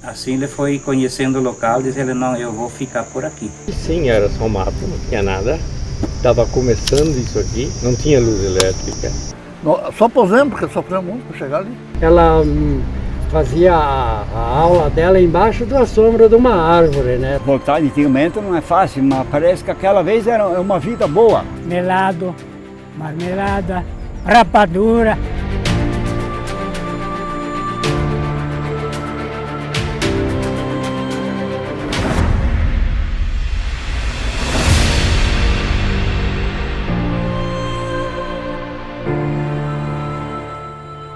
Assim ele foi conhecendo o local, disse ele, não, eu vou ficar por aqui. Sim, era só mato, não tinha nada. Estava começando isso aqui, não tinha luz elétrica. Sofremos, porque sofremos muito para chegar ali. Ela fazia a aula dela embaixo da sombra de uma árvore, né? Voltar antigamente não é fácil, mas parece que aquela vez era uma vida boa. Melado, marmelada, rapadura.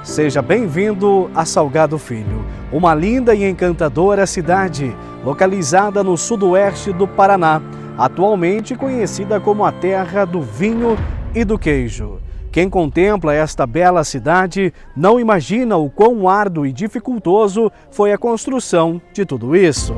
Seja bem-vindo a Salgado Filho, uma linda e encantadora cidade, localizada no sudoeste do Paraná, atualmente conhecida como a terra do vinho e do queijo. Quem contempla esta bela cidade não imagina o quão árduo e dificultoso foi a construção de tudo isso.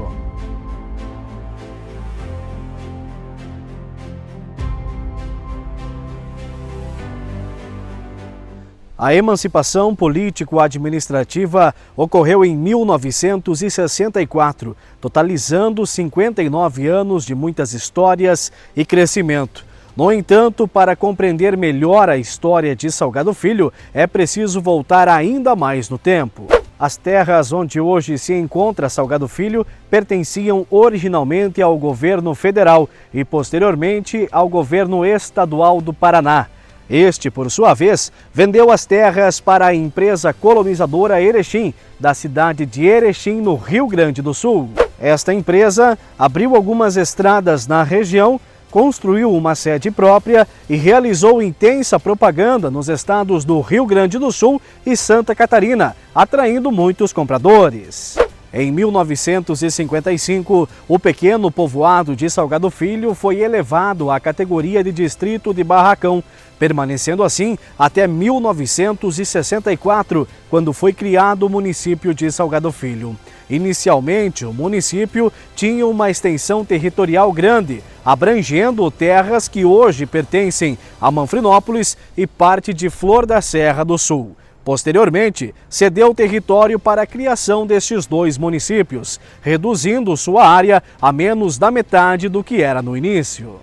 A emancipação político-administrativa ocorreu em 1964, totalizando 59 anos de muitas histórias e crescimento. No entanto, para compreender melhor a história de Salgado Filho, é preciso voltar ainda mais no tempo. As terras onde hoje se encontra Salgado Filho pertenciam originalmente ao governo federal e, posteriormente, ao governo estadual do Paraná. Este, por sua vez, vendeu as terras para a empresa colonizadora Erechim, da cidade de Erechim, no Rio Grande do Sul. Esta empresa abriu algumas estradas na região, construiu uma sede própria e realizou intensa propaganda nos estados do Rio Grande do Sul e Santa Catarina, atraindo muitos compradores. Em 1955, o pequeno povoado de Salgado Filho foi elevado à categoria de distrito de Barracão, permanecendo assim até 1964, quando foi criado o município de Salgado Filho. Inicialmente, o município tinha uma extensão territorial grande, abrangendo terras que hoje pertencem a Manfrinópolis e parte de Flor da Serra do Sul. Posteriormente, cedeu território para a criação destes dois municípios, reduzindo sua área a menos da metade do que era no início.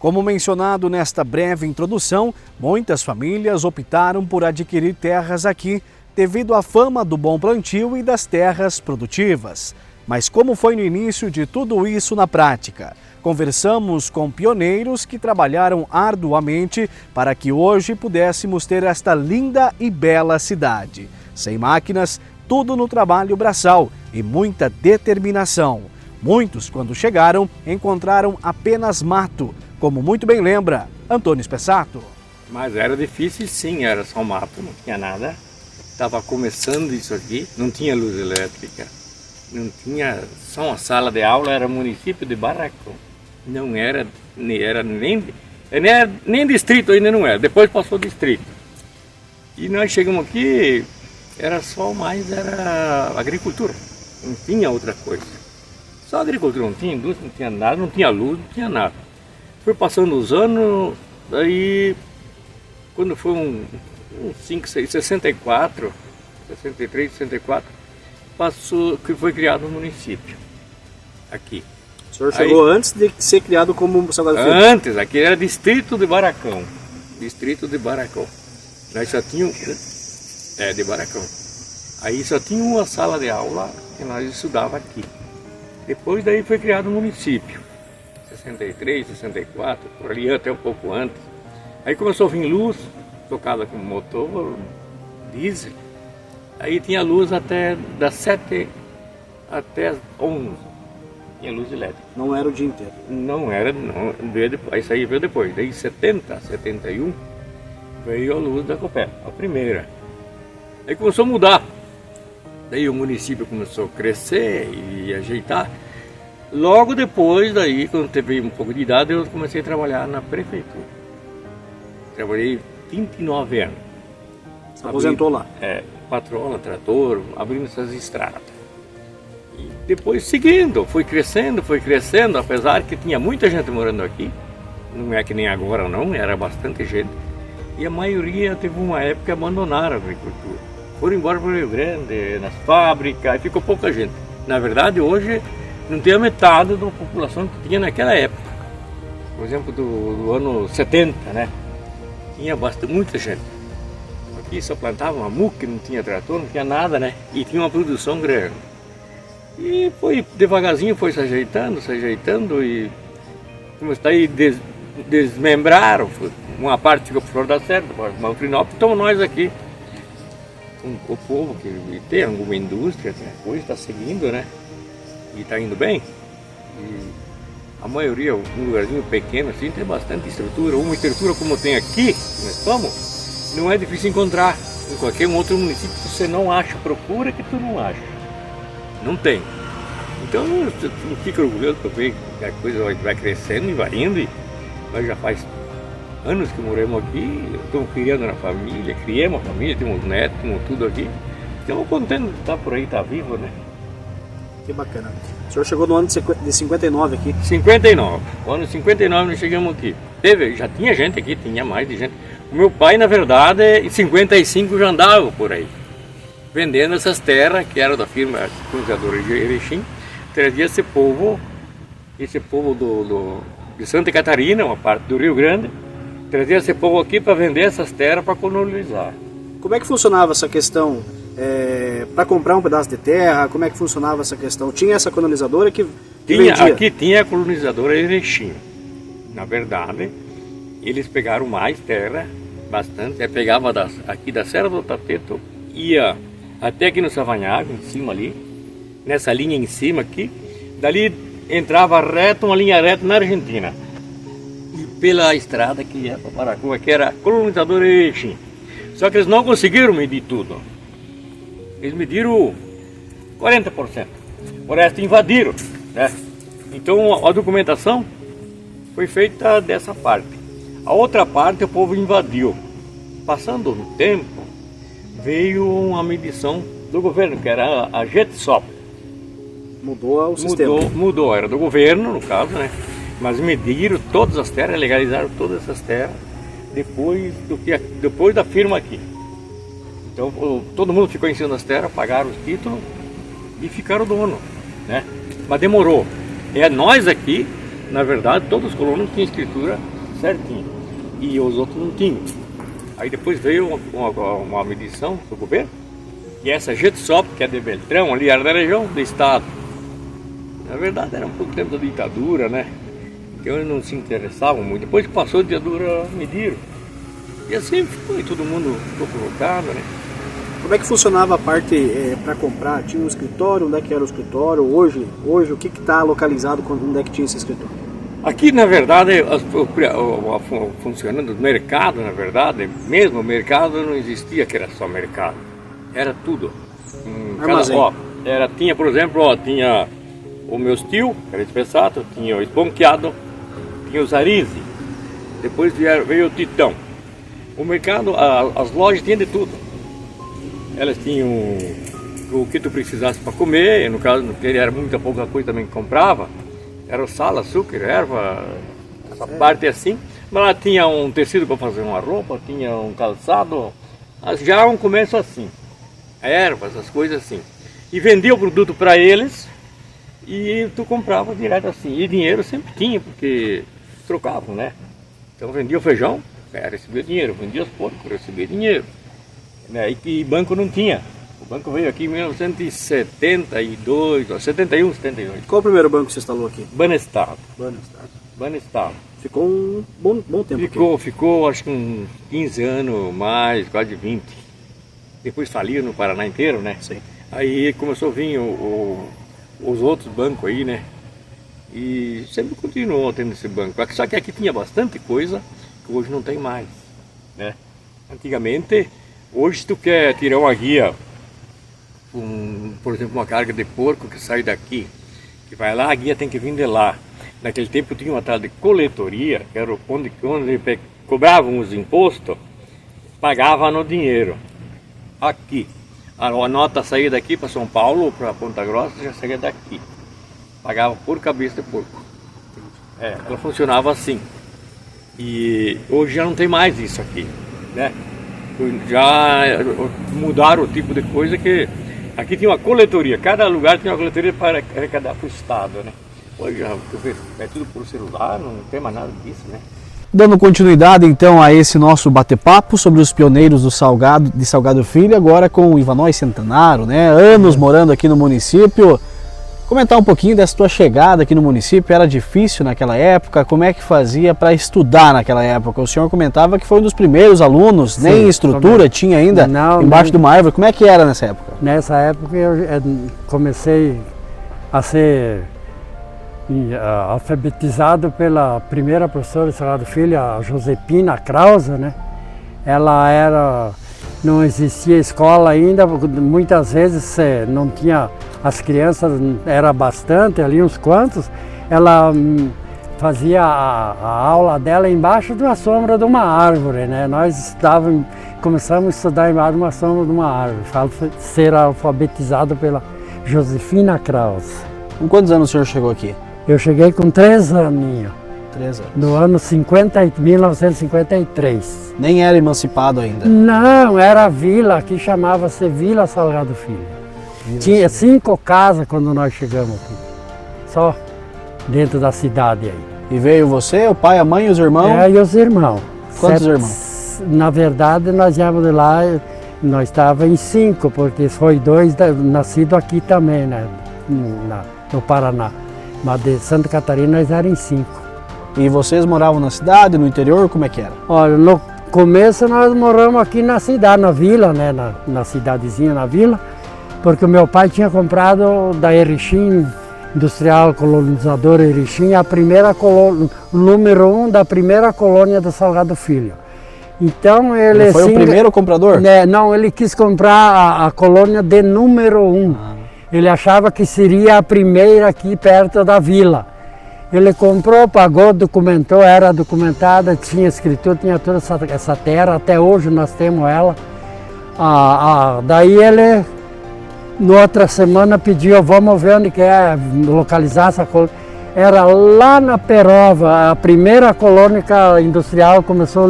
Como mencionado nesta breve introdução, muitas famílias optaram por adquirir terras aqui devido à fama do bom plantio e das terras produtivas. Mas como foi no início de tudo isso na prática? Conversamos com pioneiros que trabalharam arduamente para que hoje pudéssemos ter esta linda e bela cidade. Sem máquinas, tudo no trabalho braçal e muita determinação. Muitos, quando chegaram, encontraram apenas mato, como muito bem lembra Antônio Spessato. Mas era difícil sim, era só mato, não tinha nada. Estava começando isso aqui, não tinha luz elétrica, não tinha só uma sala de aula, era município de Barracão. Não era nem distrito ainda não era, depois passou distrito. E nós chegamos aqui, era agricultura, não tinha outra coisa. Só agricultura, não tinha indústria, não tinha nada, não tinha luz, não tinha nada. Foi passando os anos, daí quando foi uns 5, 6, 64, 63, 64, passou, que foi criado o município aqui. O senhor chegou antes de ser criado como Salgado Filho? Antes, aqui era distrito de Barracão. Distrito de Barracão. Nós só tínhamos... de Barracão. Aí só tinha uma sala de aula que nós estudava aqui. Depois daí foi criado o município. 63, 64, por ali até um pouco antes. Aí começou a vir luz, tocada com motor, diesel. Aí tinha luz até das 7 até as 11. Tinha luz elétrica. Não era o dia inteiro? Não era, não, veio depois, isso aí veio depois. Daí em 70, 71, veio a luz da Copel, a primeira. Aí começou a mudar. Daí o município começou a crescer e ajeitar. Logo depois, daí, quando teve um pouco de idade, eu comecei a trabalhar na prefeitura. Trabalhei 29 anos. Você aposentou lá? Patrola, trator, abrindo essas estradas. E depois seguindo, foi crescendo, apesar que tinha muita gente morando aqui. Não é que nem agora não, era bastante gente. E a maioria teve uma época que abandonaram a agricultura. Foram embora para o Rio Grande, nas fábricas, e ficou pouca gente. Na verdade, hoje não tem a metade da população que tinha naquela época. Por exemplo, do ano 70, né? Tinha muita gente. Aqui só plantava mamuque, não tinha trator, não tinha nada, né? E tinha uma produção grande. E foi devagarzinho, foi se ajeitando e como está aí desmembraram. Uma parte ficou por fora da serra, Manfrinópolis, então nós aqui, o povo que tem alguma indústria, hoje está seguindo, né? E está indo bem. E a maioria, um lugarzinho pequeno assim, tem bastante estrutura. Uma estrutura como tem aqui, que nós estamos, não é difícil encontrar. Em qualquer outro município você não acha, procura que tu não acha. Não tem. Então eu fico orgulhoso para ver que a coisa vai crescendo e vai indo. E nós já faz anos que moramos aqui, estamos criando na família, criamos a família, temos netos, temos tudo aqui. Estamos contentes de estar por aí, estar vivo, né? Que bacana. O senhor chegou no ano de 59 aqui. 59. No ano 59 nós chegamos aqui. Já tinha gente aqui, tinha mais de gente. O meu pai, na verdade, em 55 já andava por aí, vendendo essas terras que eram da firma colonizadora de Erechim. Trazia esse povo de Santa Catarina, uma parte do Rio Grande, trazia esse povo aqui para vender essas terras para colonizar. Como é que funcionava essa questão? Para comprar um pedaço de terra, como é que funcionava essa questão? Tinha essa colonizadora que vendia? Aqui tinha a colonizadora Erechim. Na verdade, eles pegaram mais terra, bastante. Pegava aqui da Serra do Tateto, ia até aqui no Savanhago, em cima ali, nessa linha em cima aqui. Dali entrava reto, uma linha reta na Argentina. E pela estrada que ia para Paracuba, que era a colonizadora Erechim. Só que eles não conseguiram medir tudo. Eles mediram 40%. O resto invadiram, né? Então a documentação foi feita dessa parte. A outra parte o povo invadiu. Passando o tempo, veio uma medição do governo, que era a GETSOP. Mudou o sistema. Mudou, era do governo, no caso, né? Mas mediram todas as terras, legalizaram todas essas terras depois da firma aqui. Então todo mundo ficou em cima das terras, pagaram os títulos e ficaram dono, né? Mas demorou. Nós aqui, na verdade, todos os colonos tinham escritura certinha e os outros não tinham. Aí depois veio uma medição do governo e essa GETSOP, que é de Beltrão, ali era da região do estado. Na verdade era um pouco tempo da ditadura, né? Então eles não se interessavam muito. Depois que passou a ditadura, mediram. E assim foi, todo mundo ficou colocado, né? Como é que funcionava a parte para comprar? Tinha um escritório? Onde é que era o escritório? Hoje o que está localizado? Onde é que tinha esse escritório? Aqui, na verdade, funcionando o mercado, na verdade, mesmo o mercado não existia que era só mercado. Era tudo. Armazém. Tinha, por exemplo, tinha o meu tio, que era espessato, tinha o esponqueado, tinha o Zarize, depois veio o Titão. O mercado, as lojas tinham de tudo. Elas tinham o que tu precisasse para comer, no caso, era muita pouca coisa também que comprava. Era o sal, açúcar, erva, essa parte assim. Mas lá tinha um tecido para fazer uma roupa, tinha um calçado, já um comércio assim. Ervas, as coisas assim. E vendia o produto para eles e tu comprava direto assim. E dinheiro sempre tinha, porque trocavam, né? Então vendia o feijão, recebia dinheiro. Vendia os porcos, recebia dinheiro. Né? E banco não tinha. O banco veio aqui em 1972, 71, 72. Qual o primeiro banco que você instalou aqui? Banestado. Banestado. Ficou um bom tempo aqui. Ficou acho que uns 15 anos mais, quase 20. Depois faliu no Paraná inteiro, né? Sim. Aí começou a vir os outros bancos aí, né? E sempre continuou tendo esse banco. Só que aqui tinha bastante coisa que hoje não tem mais, né? Antigamente, hoje se tu quer tirar uma guia, por exemplo, uma carga de porco que sai daqui, que vai lá, a guia tem que vir de lá. Naquele tempo tinha uma tal de coletoria, que era onde cobravam os impostos, pagava no dinheiro. Aqui, a nota saía daqui para São Paulo ou para Ponta Grossa, já saía daqui. Pagava por cabeça de porco. Ela funcionava assim. E hoje já não tem mais isso aqui, né? Já mudaram o tipo de coisa que Aqui tinha uma coletoria, cada lugar tinha uma coletoria para arrecadar para o Estado, né? Hoje é tudo por celular, não tem mais nada disso, né? Dando continuidade então a esse nosso bate-papo sobre os pioneiros de Salgado Filho, agora com o Ivanói Centenaro, né? Anos morando aqui no município. Comentar um pouquinho dessa tua chegada aqui no município, era difícil naquela época? Como é que fazia para estudar naquela época? O senhor comentava que foi um dos primeiros alunos, sim, nem estrutura tinha ainda embaixo de uma árvore. Como é que era nessa época? Nessa época eu comecei a ser alfabetizado pela primeira professora de Salgado Filho, a Josepina Krause, né? Não existia escola ainda, muitas vezes não tinha, as crianças era bastante, ali uns quantos, ela fazia a aula dela embaixo de uma sombra de uma árvore, né? Nós começamos a estudar embaixo de uma sombra de uma árvore, ser alfabetizado pela Josefina Krause. Com quantos anos o senhor chegou aqui? Eu cheguei com 3 aninhos. 3 anos. No ano 1953. Nem era emancipado ainda? Não, era vila, aqui chamava-se Vila Salgado Filho. Tinha 5 casas quando nós chegamos aqui, só dentro da cidade aí. E veio você, o pai, a mãe e os irmãos? E os irmãos. Quantos irmãos? Na verdade, nós viemos de lá, nós estávamos em 5, porque foi 2 nascidos aqui também, né, no Paraná. Mas de Santa Catarina nós éramos em 5. E vocês moravam na cidade, no interior, como é que era? Olha, no começo nós moramos aqui na cidade, na vila, né, na cidadezinha, na vila, porque o meu pai tinha comprado da Erechim, Industrial Colonizador Erechim, a primeira colônia, o número 1 da primeira colônia do Salgado Filho. Então ele foi o primeiro comprador? Né, não, ele quis comprar a colônia de número 1. Ele achava que seria a primeira aqui perto da vila. Ele comprou, pagou, documentou, era documentada, tinha escritura, tinha toda essa terra, até hoje nós temos ela. Daí ele, na outra semana, pediu, vamos ver onde que é, localizar essa colônia. Era lá na Perova, a primeira colônia industrial começou a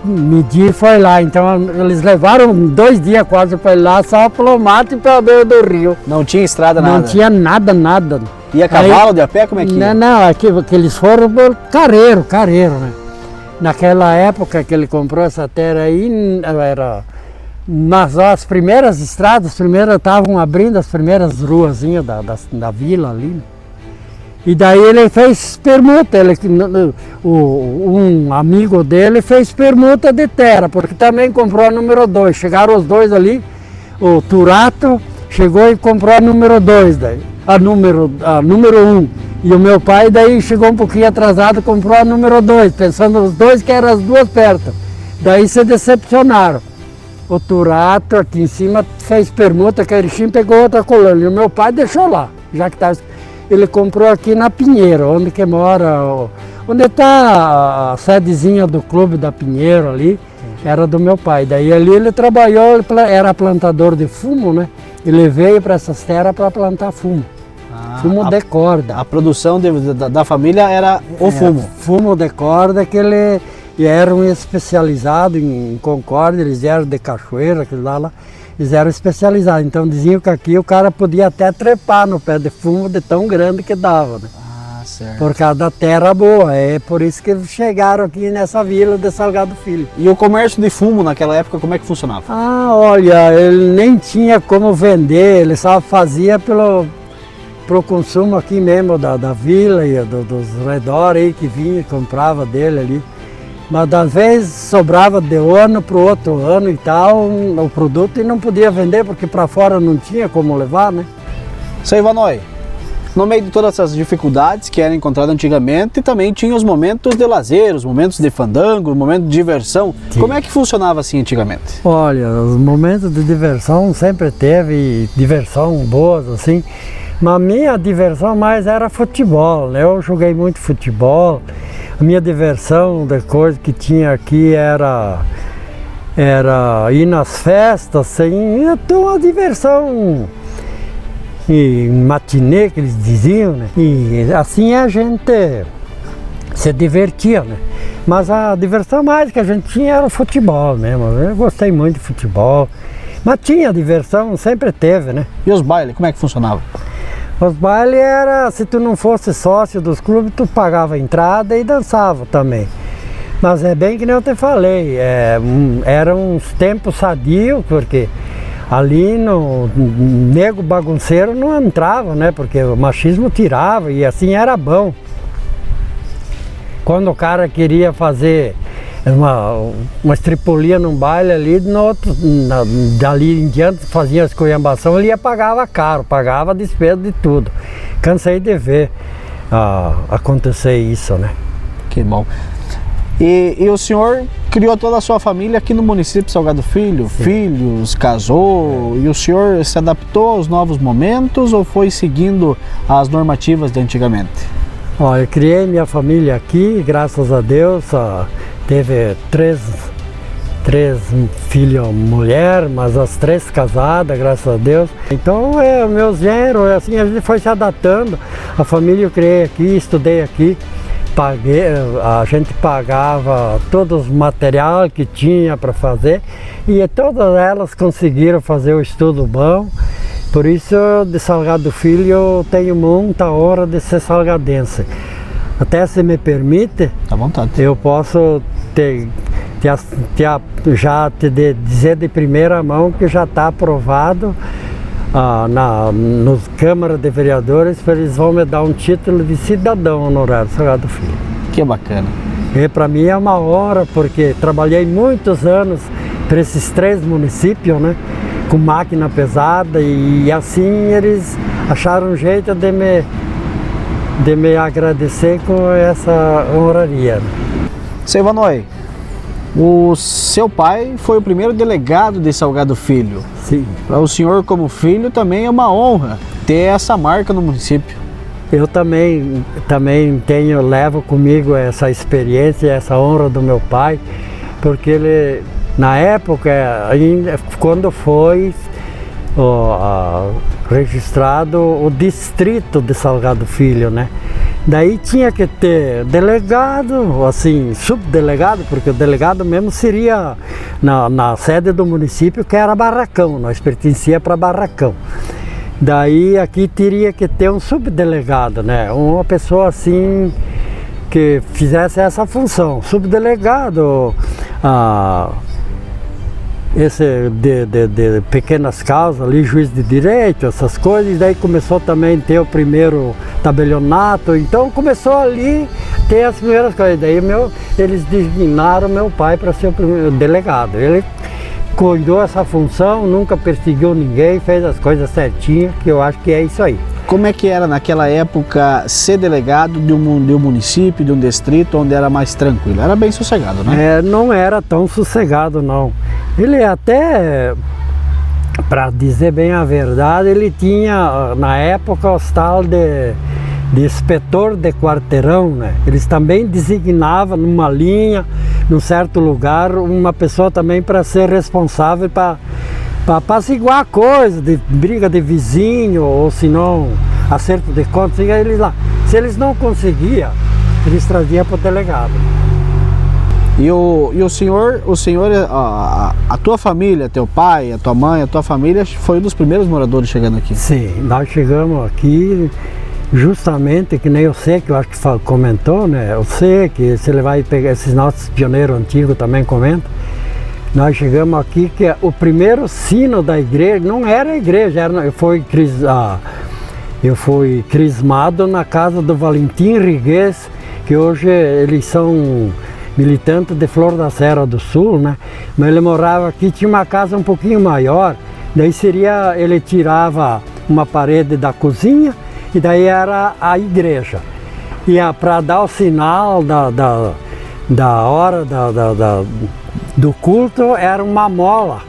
medir, foi lá. Então eles levaram 2 dias quase para ir lá, só pelo mato e para beira do rio. Não tinha estrada, nada? Não tinha nada. E a cavalo, de a pé, como é que ia? Não, que eles foram por careiro, né? Naquela época que ele comprou essa terra aí, mas as primeiras estradas, estavam abrindo as primeiras ruazinhas da vila ali. E daí ele fez permuta, um amigo dele fez permuta de terra, porque também comprou a número 2. Chegaram os 2 ali, o Turato chegou e comprou a número 2, a número 1. E o meu pai daí chegou um pouquinho atrasado, comprou a número 2, pensando os 2 que eram as 2 perto. Daí se decepcionaram. O Turato aqui em cima fez permuta, que a Erechim pegou outra colônia. E o meu pai deixou lá, já que estava. Ele comprou aqui na Pinheiro, onde que mora, onde está a sedezinha do clube da Pinheiro ali, era do meu pai. Daí ali ele trabalhou, era plantador de fumo, né? Ele veio para essas terras para plantar fumo. Fumo de corda. A produção da família era o fumo? Fumo de corda, que ele era um especializado em Concórdia, eles eram de Cachoeira, aquele lá. Eles eram especializados, então diziam que aqui o cara podia até trepar no pé de fumo de tão grande que dava, né? Certo. Por causa da terra boa, é por isso que eles chegaram aqui nessa vila de Salgado Filho. E o comércio de fumo naquela época, como é que funcionava? Olha, ele nem tinha como vender, ele só fazia pro consumo aqui mesmo da vila e dos redores aí que vinha e comprava dele ali. Mas às vezes sobrava de um ano para o outro ano e tal, o produto, e não podia vender porque para fora não tinha como levar, né? Seu Ivanói, no meio de todas essas dificuldades que eram encontradas antigamente, também tinha os momentos de lazer, os momentos de fandango, os momentos de diversão. Sim. Como é que funcionava assim antigamente? Olha, os momentos de diversão sempre teve, diversão boas assim, mas a minha diversão mais era futebol, né? Eu joguei muito futebol. A minha diversão da coisa que tinha aqui era ir nas festas, assim, ter uma diversão matinê, que eles diziam, né? E assim a gente se divertia, né? Mas a diversão mais que a gente tinha era o futebol mesmo. Eu gostei muito de futebol. Mas tinha diversão, sempre teve, né? E os bailes, como é que funcionava? Os bailes era, se tu não fosse sócio dos clubes, tu pagava a entrada e dançava também. Mas é bem que nem eu te falei, eram uns tempos sadios, porque ali no nego bagunceiro não entrava, né? Porque o machismo tirava e assim era bom. Quando o cara queria fazer uma estripulia num baile ali, dali em diante fazia a esculhambação, ele pagava caro, pagava a despesa de tudo. Cansei de ver acontecer isso, né? Que bom. E o senhor criou toda a sua família aqui no município de Salgado Filho, sim. Filhos, casou, e o senhor se adaptou aos novos momentos ou foi seguindo as normativas de antigamente? Olha, eu criei minha família aqui, graças a Deus, teve três filhos mulher, mas as 3 casadas, graças a Deus. Então, meus genros, assim, a gente foi se adaptando, a família eu criei aqui, estudei aqui. A gente pagava todos os materiais que tinha para fazer e todas elas conseguiram fazer o estudo bom. Por isso, de Salgado Filho, eu tenho muita honra de ser salgadense. Até se me permite, à vontade. Eu posso já te dizer de primeira mão que já está aprovado nos Câmara de Vereadores, eles vão me dar um título de cidadão honorário Salgado Filho. Que bacana. E para mim é uma honra, porque trabalhei muitos anos para esses 3 municípios, né, com máquina pesada, e assim eles acharam um jeito de me agradecer com essa honraria. Seu Ivanoi, o seu pai foi o primeiro delegado de Salgado Filho. Sim. Para o senhor como filho também é uma honra ter essa marca no município. Eu também levo comigo essa experiência, essa honra do meu pai, porque ele, na época, ainda quando foi registrado o distrito de Salgado Filho, né? Daí tinha que ter delegado, assim, subdelegado, porque o delegado mesmo seria na sede do município, que era Barracão, nós pertencia para Barracão. Daí aqui teria que ter um subdelegado, né? Uma pessoa assim que fizesse essa função. Subdelegado, esse de pequenas causas ali, juiz de direito, essas coisas, daí começou também a ter o primeiro tabelionato, então começou ali ter as primeiras coisas, daí eles designaram meu pai para ser o primeiro delegado. Ele cuidou essa função, nunca perseguiu ninguém, fez as coisas certinhas, que eu acho que é isso aí. Como é que era naquela época ser delegado de um município, de um distrito onde era mais tranquilo? Era bem sossegado, né? Não era tão sossegado, não. Ele até, para dizer bem a verdade, ele tinha na época o tal de inspetor de quarteirão, né? Eles também designavam numa linha, num certo lugar, uma pessoa também para ser responsável para apaziguar a coisa, de briga de vizinho, ou se não, acerto de contas, eles lá. Se eles não conseguiam, eles traziam para o delegado. E o senhor, a tua família, teu pai, a tua mãe, a tua família, foi um dos primeiros moradores chegando aqui? Sim, nós chegamos aqui justamente, que nem eu sei, que eu acho que comentou, né? Eu sei que se ele vai pegar, esses nossos pioneiros antigos também comentam. Nós chegamos aqui que o primeiro sino da igreja, não era a igreja, eu fui crismado na casa do Valentim Riguez, que hoje eles são militantes de Flor da Serra do Sul, né? Mas ele morava aqui, tinha uma casa um pouquinho maior, daí ele tirava uma parede da cozinha e daí era a igreja. E para dar o sinal da hora do culto, era uma mola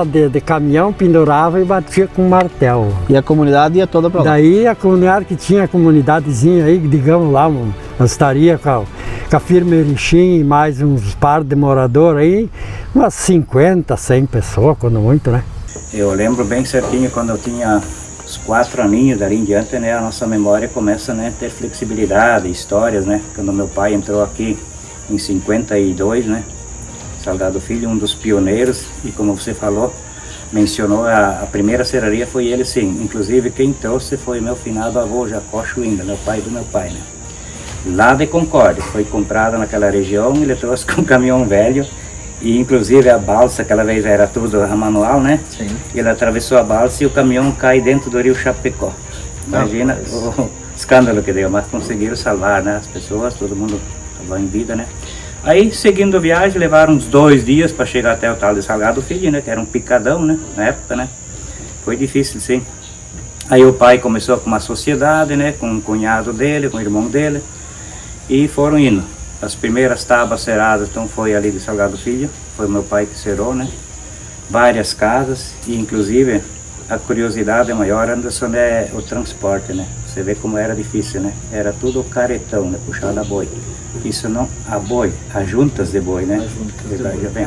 de caminhão, pendurava e batia com um martelo. E a comunidade ia toda para lá? Daí a comunidade, que tinha a comunidadezinha aí, digamos lá, nós estaria com a firma Erechim e mais uns par de moradores aí, umas 50, 100 pessoas, quando muito, né? Eu lembro bem certinho quando eu tinha os 4 aninhos, dali em diante, né, a nossa memória começa, né, a ter flexibilidade, histórias, né? Quando meu pai entrou aqui em 52, né? Salgado Filho, um dos pioneiros, e como você falou, mencionou, a primeira serraria foi ele sim. Inclusive quem trouxe foi meu finado avô Jacó Schwindel, meu pai do meu pai, né? Lá de Concórdia, foi comprada naquela região, ele trouxe com um caminhão velho. E inclusive a balsa, aquela vez era tudo a manual, né? Sim. Ele atravessou a balsa e o caminhão cai dentro do rio Chapecó. Imagina o escândalo que deu, mas conseguiram salvar, né? As pessoas, todo mundo estava em vida, né? Aí, seguindo a viagem, levaram uns 2 dias para chegar até o tal de Salgado Filho, né? Que era um picadão, né? Na época, né? Foi difícil, sim. Aí o pai começou com uma sociedade, né? Com um cunhado dele, com o irmão dele. E foram indo. As primeiras tábuas ceradas, então foi ali de Salgado Filho, foi meu pai que cerou, né? Várias casas, e inclusive a curiosidade maior, Anderson, é o transporte, né? Você vê como era difícil, né? Era tudo caretão, né? Puxado a boi. Isso não, a boi, as juntas de boi, né?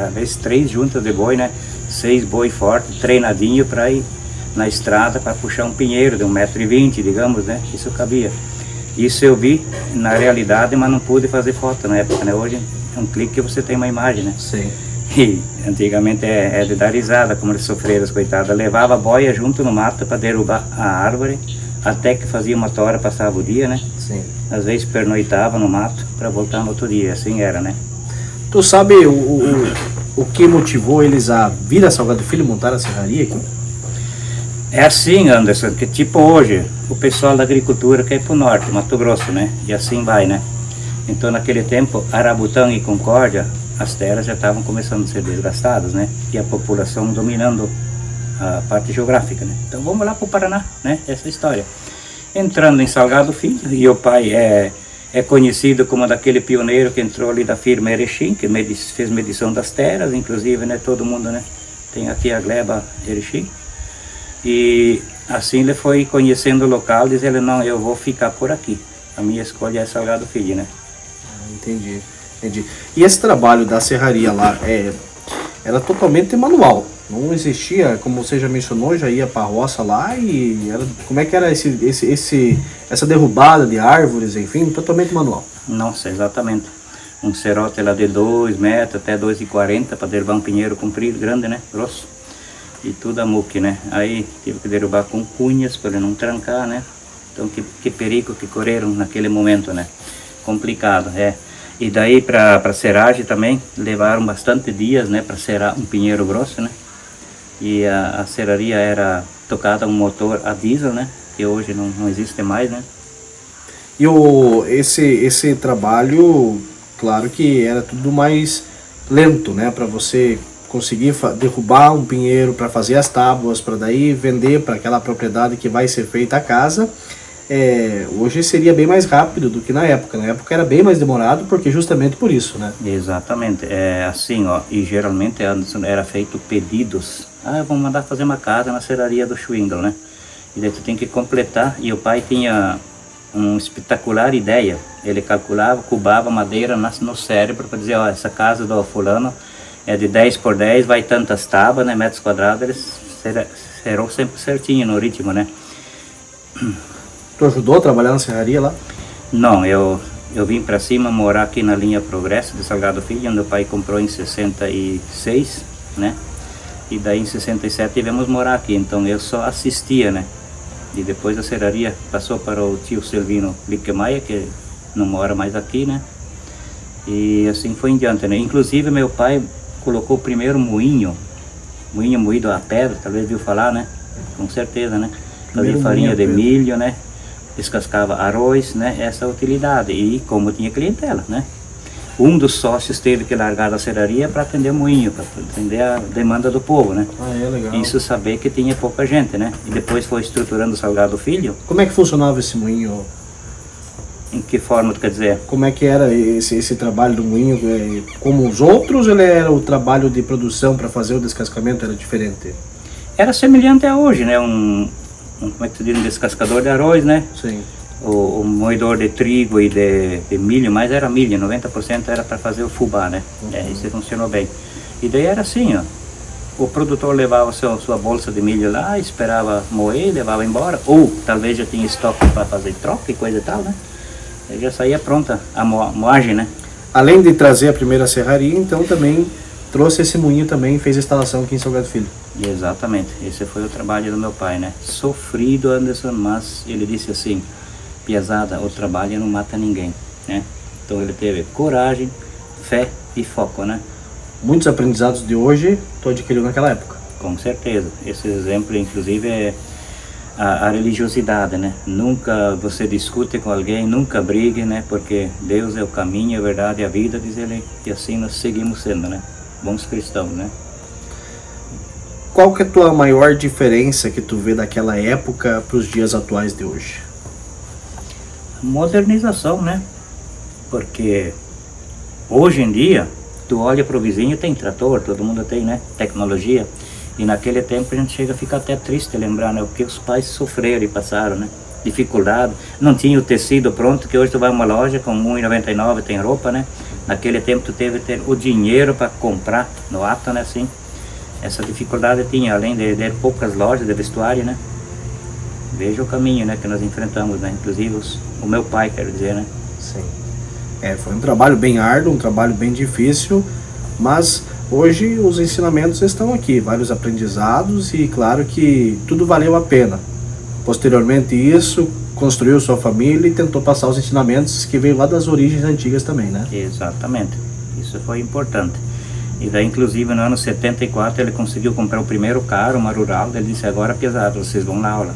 Às vezes 3 juntas de boi, né? 6 boi fortes, treinadinho para ir na estrada para puxar um pinheiro de 1,20 m, digamos, né? Isso cabia. Isso eu vi na realidade, mas não pude fazer foto na época, né? Hoje é um clique que você tem uma imagem, né? Sim. E antigamente é de dar risada, como eles sofreram, as coitadas. Levava a boia junto no mato para derrubar a árvore, até que fazia uma tora, passava o dia, né? Sim. Às vezes pernoitava no mato para voltar no outro dia, assim era, né? Tu sabe o que motivou eles a vir a Salgado Filho montar a serraria aqui? É assim, Anderson, que tipo hoje, o pessoal da agricultura quer ir para o norte, Mato Grosso, né? E assim vai, né? Então naquele tempo, Arabutã e Concórdia, as terras já estavam começando a ser desgastadas, né? E a população dominando a parte geográfica, né? Então vamos lá para o Paraná, né? Essa história. Entrando em Salgado Filho, e o pai é conhecido como daquele pioneiro que entrou ali da firma Erechim, que fez medição das terras, inclusive, né? Todo mundo, né? Tem aqui a gleba Erechim. E assim ele foi conhecendo o local, dizendo, não, eu vou ficar por aqui. A minha escolha é Salgado Filho, né? Entendi. E esse trabalho da serraria lá, era totalmente manual. Não existia, como você já mencionou, já ia para a roça lá e como é que era essa derrubada de árvores, enfim, totalmente manual. Nossa, exatamente. Um cerote lá de 2 metros até 2,40 para derrubar um pinheiro comprido, grande, né? Grosso. E tudo a muque, né? Aí tive que derrubar com cunhas para ele não trancar, né? Então que perigo que correram naquele momento, né? Complicado, E daí para seragem também, levaram bastante dias, né? Para serar um pinheiro grosso, né? E a serraria era tocada um motor a diesel, né? Que hoje não existe mais, né? E esse trabalho, claro que era tudo mais lento, né? Para você conseguir derrubar um pinheiro para fazer as tábuas, para daí vender para aquela propriedade que vai ser feita a casa. Hoje seria bem mais rápido do que na época. Na época era bem mais demorado, porque justamente por isso, né? Exatamente. É assim, ó, e geralmente era feito pedidos. Vamos mandar fazer uma casa na serraria do Schwindel, né? E daí tu tem que completar, e o pai tinha uma espetacular ideia. Ele calculava, cubava madeira no cérebro para dizer, ó, essa casa do fulano é de 10 por 10, vai tantas tábuas, né, metros quadrados, eles serão sempre certinho no ritmo, né? Tu ajudou a trabalhar na serraria lá? Não, eu vim para cima morar aqui na linha Progresso de Salgado Filho, onde o pai comprou em 66, né? E daí em 67 tivemos morar aqui, então eu só assistia, né? E depois a serraria passou para o tio Silvino Lickemaia, que não mora mais aqui, né? E assim foi em diante, né? Inclusive meu pai colocou o primeiro moinho moído a pedra, talvez viu falar, né? Com certeza, né? Fazia farinha de milho, né? Descascava arroz, né? Essa utilidade. E como tinha clientela, né? Um dos sócios teve que largar a serraria para atender o moinho, para atender a demanda do povo, né? Legal. Isso saber que tinha pouca gente, né? E depois foi estruturando o Salgado Filho. Como é que funcionava esse moinho? Em que forma tu quer dizer? Como é que era esse trabalho do moinho? Como os outros, ele era o trabalho de produção para fazer o descascamento, era diferente? Era semelhante a hoje, né? Como é que tu diz? Um descascador de arroz, né? Sim. O moedor de trigo e de milho, mas era milho, 90% era para fazer o fubá, né? Isso funcionou bem. E daí era assim, ó. O produtor levava sua bolsa de milho lá, esperava moer, levava embora. Ou talvez já tinha estoque para fazer troca e coisa e tal, né? Já saía pronta a moagem, né? Além de trazer a primeira serraria, então também trouxe esse moinho também e fez a instalação aqui em Salgado Filho. Exatamente, esse foi o trabalho do meu pai, né? Sofrido, Anderson, mas ele disse assim, pesada, o trabalho não mata ninguém, né? Então ele teve coragem, fé e foco, né? Muitos aprendizados de hoje tu adquiriu naquela época. Com certeza, esse exemplo inclusive é a religiosidade, né? Nunca você discute com alguém, nunca brigue, né? Porque Deus é o caminho, a verdade e a vida, diz ele, e assim nós seguimos sendo, né? Bons cristãos, né? Qual que é a tua maior diferença que tu vê daquela época para os dias atuais de hoje? Modernização, né? Porque hoje em dia, tu olha para o vizinho, tem trator, todo mundo tem, né? Tecnologia. E naquele tempo a gente chega a ficar até triste lembrar, né? O que os pais sofreram e passaram, né? Dificuldade. Não tinha o tecido pronto, que hoje tu vai a uma loja com R$1,99 tem roupa, né? Naquele tempo tu teve que ter o dinheiro para comprar no ato, né? Assim. Essa dificuldade tinha, além de poucas lojas de vestuário, né? Veja o caminho, né? Que nós enfrentamos, né? Inclusive o meu pai, quero dizer, né? Sim. Foi um trabalho bem árduo, um trabalho bem difícil, mas hoje os ensinamentos estão aqui, vários aprendizados e claro que tudo valeu a pena. Posteriormente isso, construiu sua família e tentou passar os ensinamentos que veio lá das origens antigas também, né? Exatamente, isso foi importante. E daí inclusive no ano 74 ele conseguiu comprar o primeiro carro, uma rural, ele disse, agora pesado, vocês vão na aula,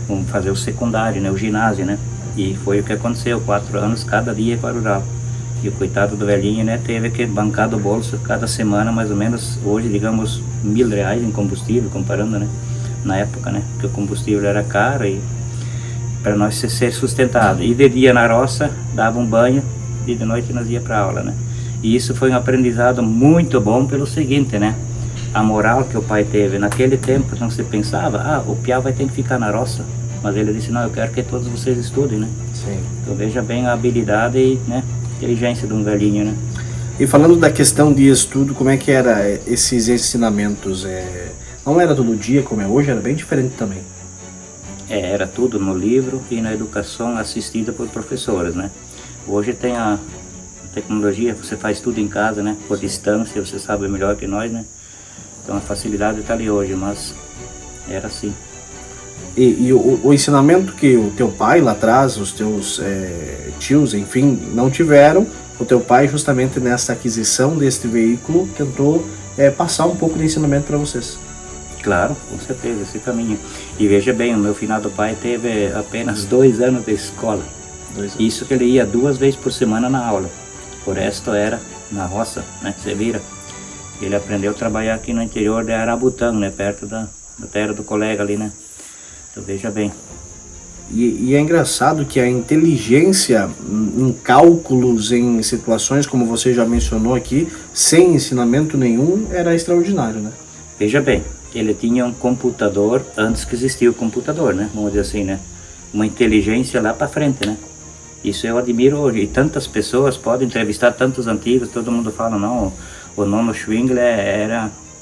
vão fazer o secundário, né? O ginásio, né? E foi o que aconteceu, 4 anos, cada dia para o rural. E o coitado do velhinho, né, teve que bancar do bolso cada semana, mais ou menos, hoje, digamos, R$1.000 em combustível, comparando, né, na época, né, que o combustível era caro e para nós ser sustentado. E de dia na roça, dava um banho e de noite nós ia para aula, né. E isso foi um aprendizado muito bom pelo seguinte, né, a moral que o pai teve. Naquele tempo não se pensava, o piá vai ter que ficar na roça. Mas ele disse, não, eu quero que todos vocês estudem, né. Sim. Então veja bem a habilidade e, né, inteligência de um velhinho, né? E falando da questão de estudo, como é que era esses ensinamentos? Não era todo dia como é hoje, era bem diferente também. Era tudo no livro e na educação assistida por professores, né? Hoje tem a tecnologia, você faz tudo em casa, né? Por distância, você sabe melhor que nós, né? Então a facilidade está ali hoje, mas era assim. E o ensinamento que o teu pai lá atrás, os teus tios, enfim, não tiveram, o teu pai justamente nessa aquisição deste veículo tentou passar um pouco de ensinamento para vocês. Claro, com certeza, esse caminho. E veja bem, o meu finado pai teve apenas 2 anos de escola. 2 anos. Isso que ele ia 2 vezes por semana na aula. O resto era na roça, né? Você vira. Ele aprendeu a trabalhar aqui no interior de Arabutã, né? Perto da terra do colega ali, né? Então veja bem. E é engraçado que a inteligência em cálculos, em situações como você já mencionou aqui, sem ensinamento nenhum, era extraordinário, né? Veja bem, ele tinha um computador antes que existia o computador, né? Vamos dizer assim, né? Uma inteligência lá para frente, né? Isso eu admiro hoje. E tantas pessoas podem entrevistar tantos antigos, todo mundo fala, não, o nono Schwingler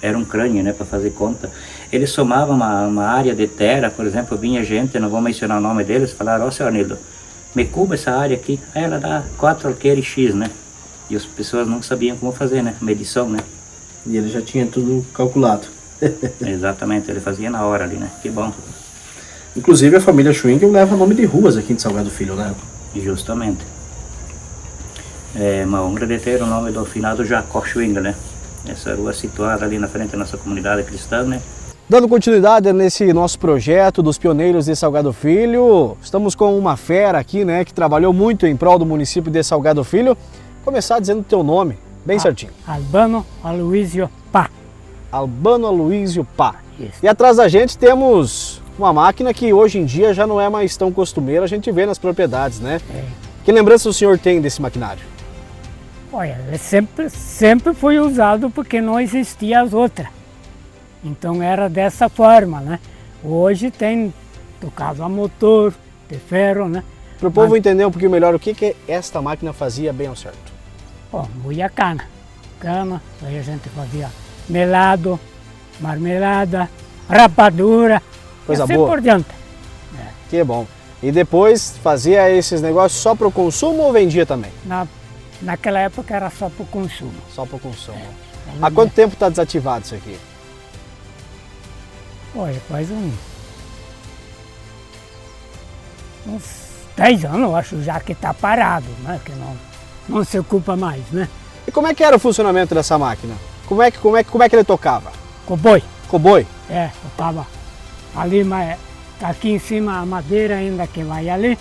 era um crânio, né, para fazer conta. Ele somava uma área de terra, por exemplo, vinha gente, não vou mencionar o nome deles, falaram, seu Arnildo, me cuba essa área aqui, aí ela dá 4 alqueires X, né? E as pessoas não sabiam como fazer, né? Medição, né? E ele já tinha tudo calculado. Exatamente, ele fazia na hora ali, né? Que bom. Inclusive a família Schwingel leva nome de ruas aqui em Salgado Filho, né? Justamente. É uma honra de ter o nome do finado Jacó Schwingel, né? Essa rua situada ali na frente da nossa comunidade cristã, né? Dando continuidade nesse nosso projeto dos pioneiros de Salgado Filho, estamos com uma fera aqui, né, que trabalhou muito em prol do município de Salgado Filho. Começar dizendo o teu nome, bem certinho. Albano Aloísio Pá. Albano Aloísio Pá. Isso. E atrás da gente temos uma máquina que hoje em dia já não é mais tão costumeira, a gente vê nas propriedades, né? Que lembrança o senhor tem desse maquinário? Olha, ele sempre foi usado porque não existia as outras. Então era dessa forma, né? Hoje tem tocado a motor, de ferro, né? Para o povo entender um pouquinho melhor o que esta máquina fazia bem ao certo. Bom, moía cana, aí a gente fazia melado, marmelada, rapadura, Coisa e assim boa. por diante. Que bom. E depois fazia esses negócios só para o consumo ou vendia também? Naquela época era só para o consumo. Só para o consumo. Há quanto tempo está desativado isso aqui? Olha, faz uns 10 anos, eu acho, já que está parado, né? Que não se ocupa mais, né? E como é que era o funcionamento dessa máquina? Como é que ele tocava? Coboi. Coboi? É, eu tava ali, mas tá aqui em cima a madeira ainda que vai ali.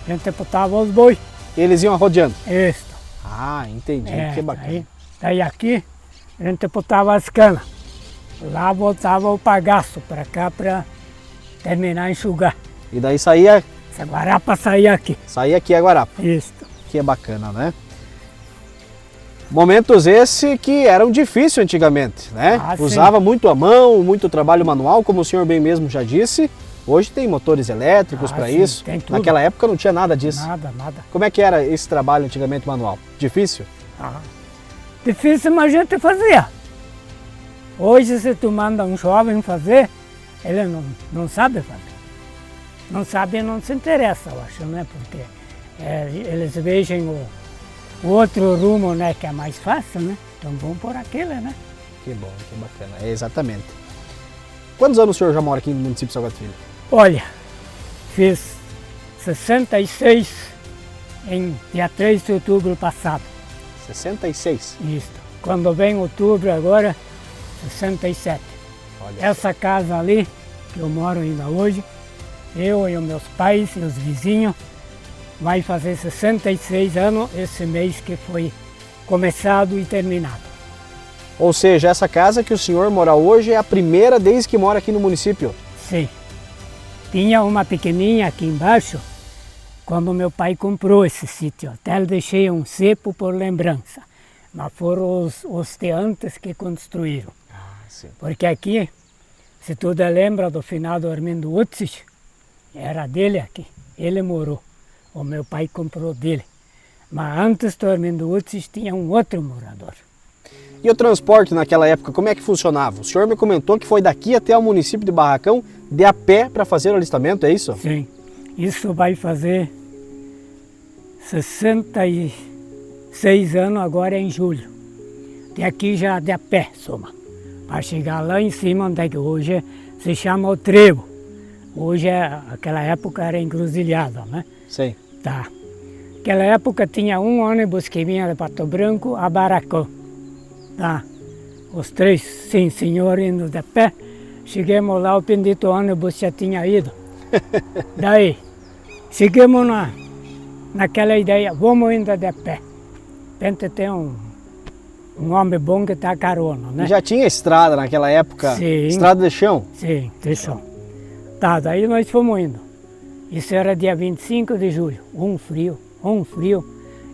A gente botava os boi. E eles iam rodeando? Isso. Ah, entendi, que bacana. Daí aqui a gente botava as canas. Lá botava o pagaço para cá para terminar de enxugar. E daí saía... Essa guarapa saía aqui. Saía aqui a guarapa. Isso. Que é bacana, né? Momentos esse que eram difíceis antigamente, né? Usava muito a mão, muito trabalho manual, como o senhor bem mesmo já disse. Hoje tem motores elétricos para isso. Tem tudo. Naquela época não tinha nada disso. Nada. Como é que era esse trabalho antigamente manual? Difícil? Difícil, mas a gente fazia. Hoje, se tu manda um jovem fazer, ele não sabe fazer. Não sabe e não se interessa, eu acho, né? Porque eles vejam o outro rumo, né, que é mais fácil, né? Então vão por aquele, né? Que bom, que bacana. É, exatamente. Quantos anos o senhor já mora aqui no município de Salgado Filho? Olha, fiz 66 em dia 3 de outubro passado. 66? Isso. Quando vem outubro agora, 67. Olha Essa casa ali, que eu moro ainda hoje, eu e os meus pais e os vizinhos, vai fazer 66 anos esse mês que foi começado e terminado. Ou seja, essa casa que o senhor mora hoje é a primeira desde que mora aqui no município? Sim. Tinha uma pequenininha aqui embaixo, quando meu pai comprou esse sítio. Até eu deixei um cepo por lembrança. Mas foram os de antes que construíram. Sim. Porque aqui, se tu te lembra do final do Armindo Utzich, era dele aqui. Ele morou. O meu pai comprou dele. Mas antes do Armindo Utzich tinha um outro morador. E o transporte naquela época, como é que funcionava? O senhor me comentou que foi daqui até o município de Barracão de a pé para fazer o alistamento, é isso? Sim. Isso vai fazer 66 anos agora em julho. De aqui já de a pé, soma. Para chegar lá em cima, onde é que hoje se chama o Trevo. Hoje, aquela época era encruzilhada, né? Sim. Tá. Naquela época tinha um ônibus que vinha de Pato Branco a Barracão. Tá. Os três, sim, senhor, indo de pé. Chegamos lá, o bendito ônibus já tinha ido. Daí, chegamos naquela ideia, vamos indo de pé. De repente tem um homem bom que está carona, né? E já tinha estrada naquela época? Sim. Estrada de chão? Sim, de chão. Tá, daí nós fomos indo. Isso era dia 25 de julho, um frio.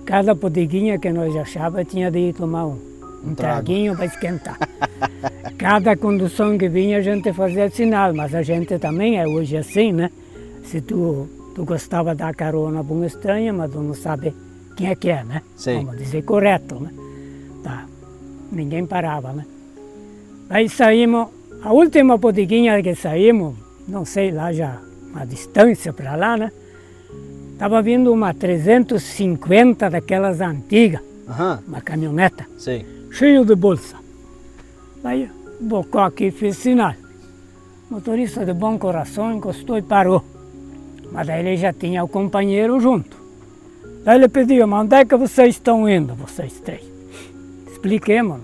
Cada bodeguinha que nós achávamos tinha de ir tomar um traguinho para esquentar. Cada condução que vinha a gente fazia sinal, mas a gente também é hoje assim, né? Se tu gostava da carona para um estranho, mas tu não sabe quem é que é, né? Sim. Vamos dizer correto, né? Tá. Ninguém parava, né? Aí saímos, a última bodeguinha que saímos, não sei, lá já uma distância para lá, né? Tava vindo uma 350 daquelas antigas, uma caminhoneta, Sim. cheio de bolsa. Daí, bocou aqui e fez sinal. O motorista de bom coração encostou e parou. Mas daí ele já tinha o companheiro junto. Daí ele pediu, mas onde é que vocês estão indo, vocês três? Expliquemos,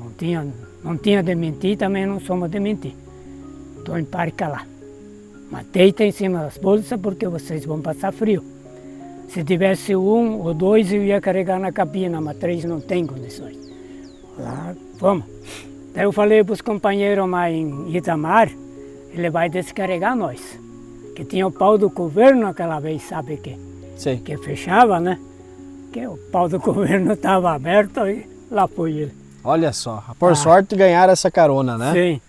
não tinha de mentir, também não somos de mentir. Estou em parque lá. Mas deita em cima das bolsas porque vocês vão passar frio. Se tivesse um ou dois, eu ia carregar na cabina, mas três não tem condições. Lá, vamos. Daí eu falei para os companheiros lá em Itamar, ele vai descarregar nós. Que tinha o pau do governo aquela vez, sabe que? Sim. Que fechava, né? Que o pau do governo estava aberto e lá foi ele. Olha só, por sorte ganharam essa carona, né? Sim.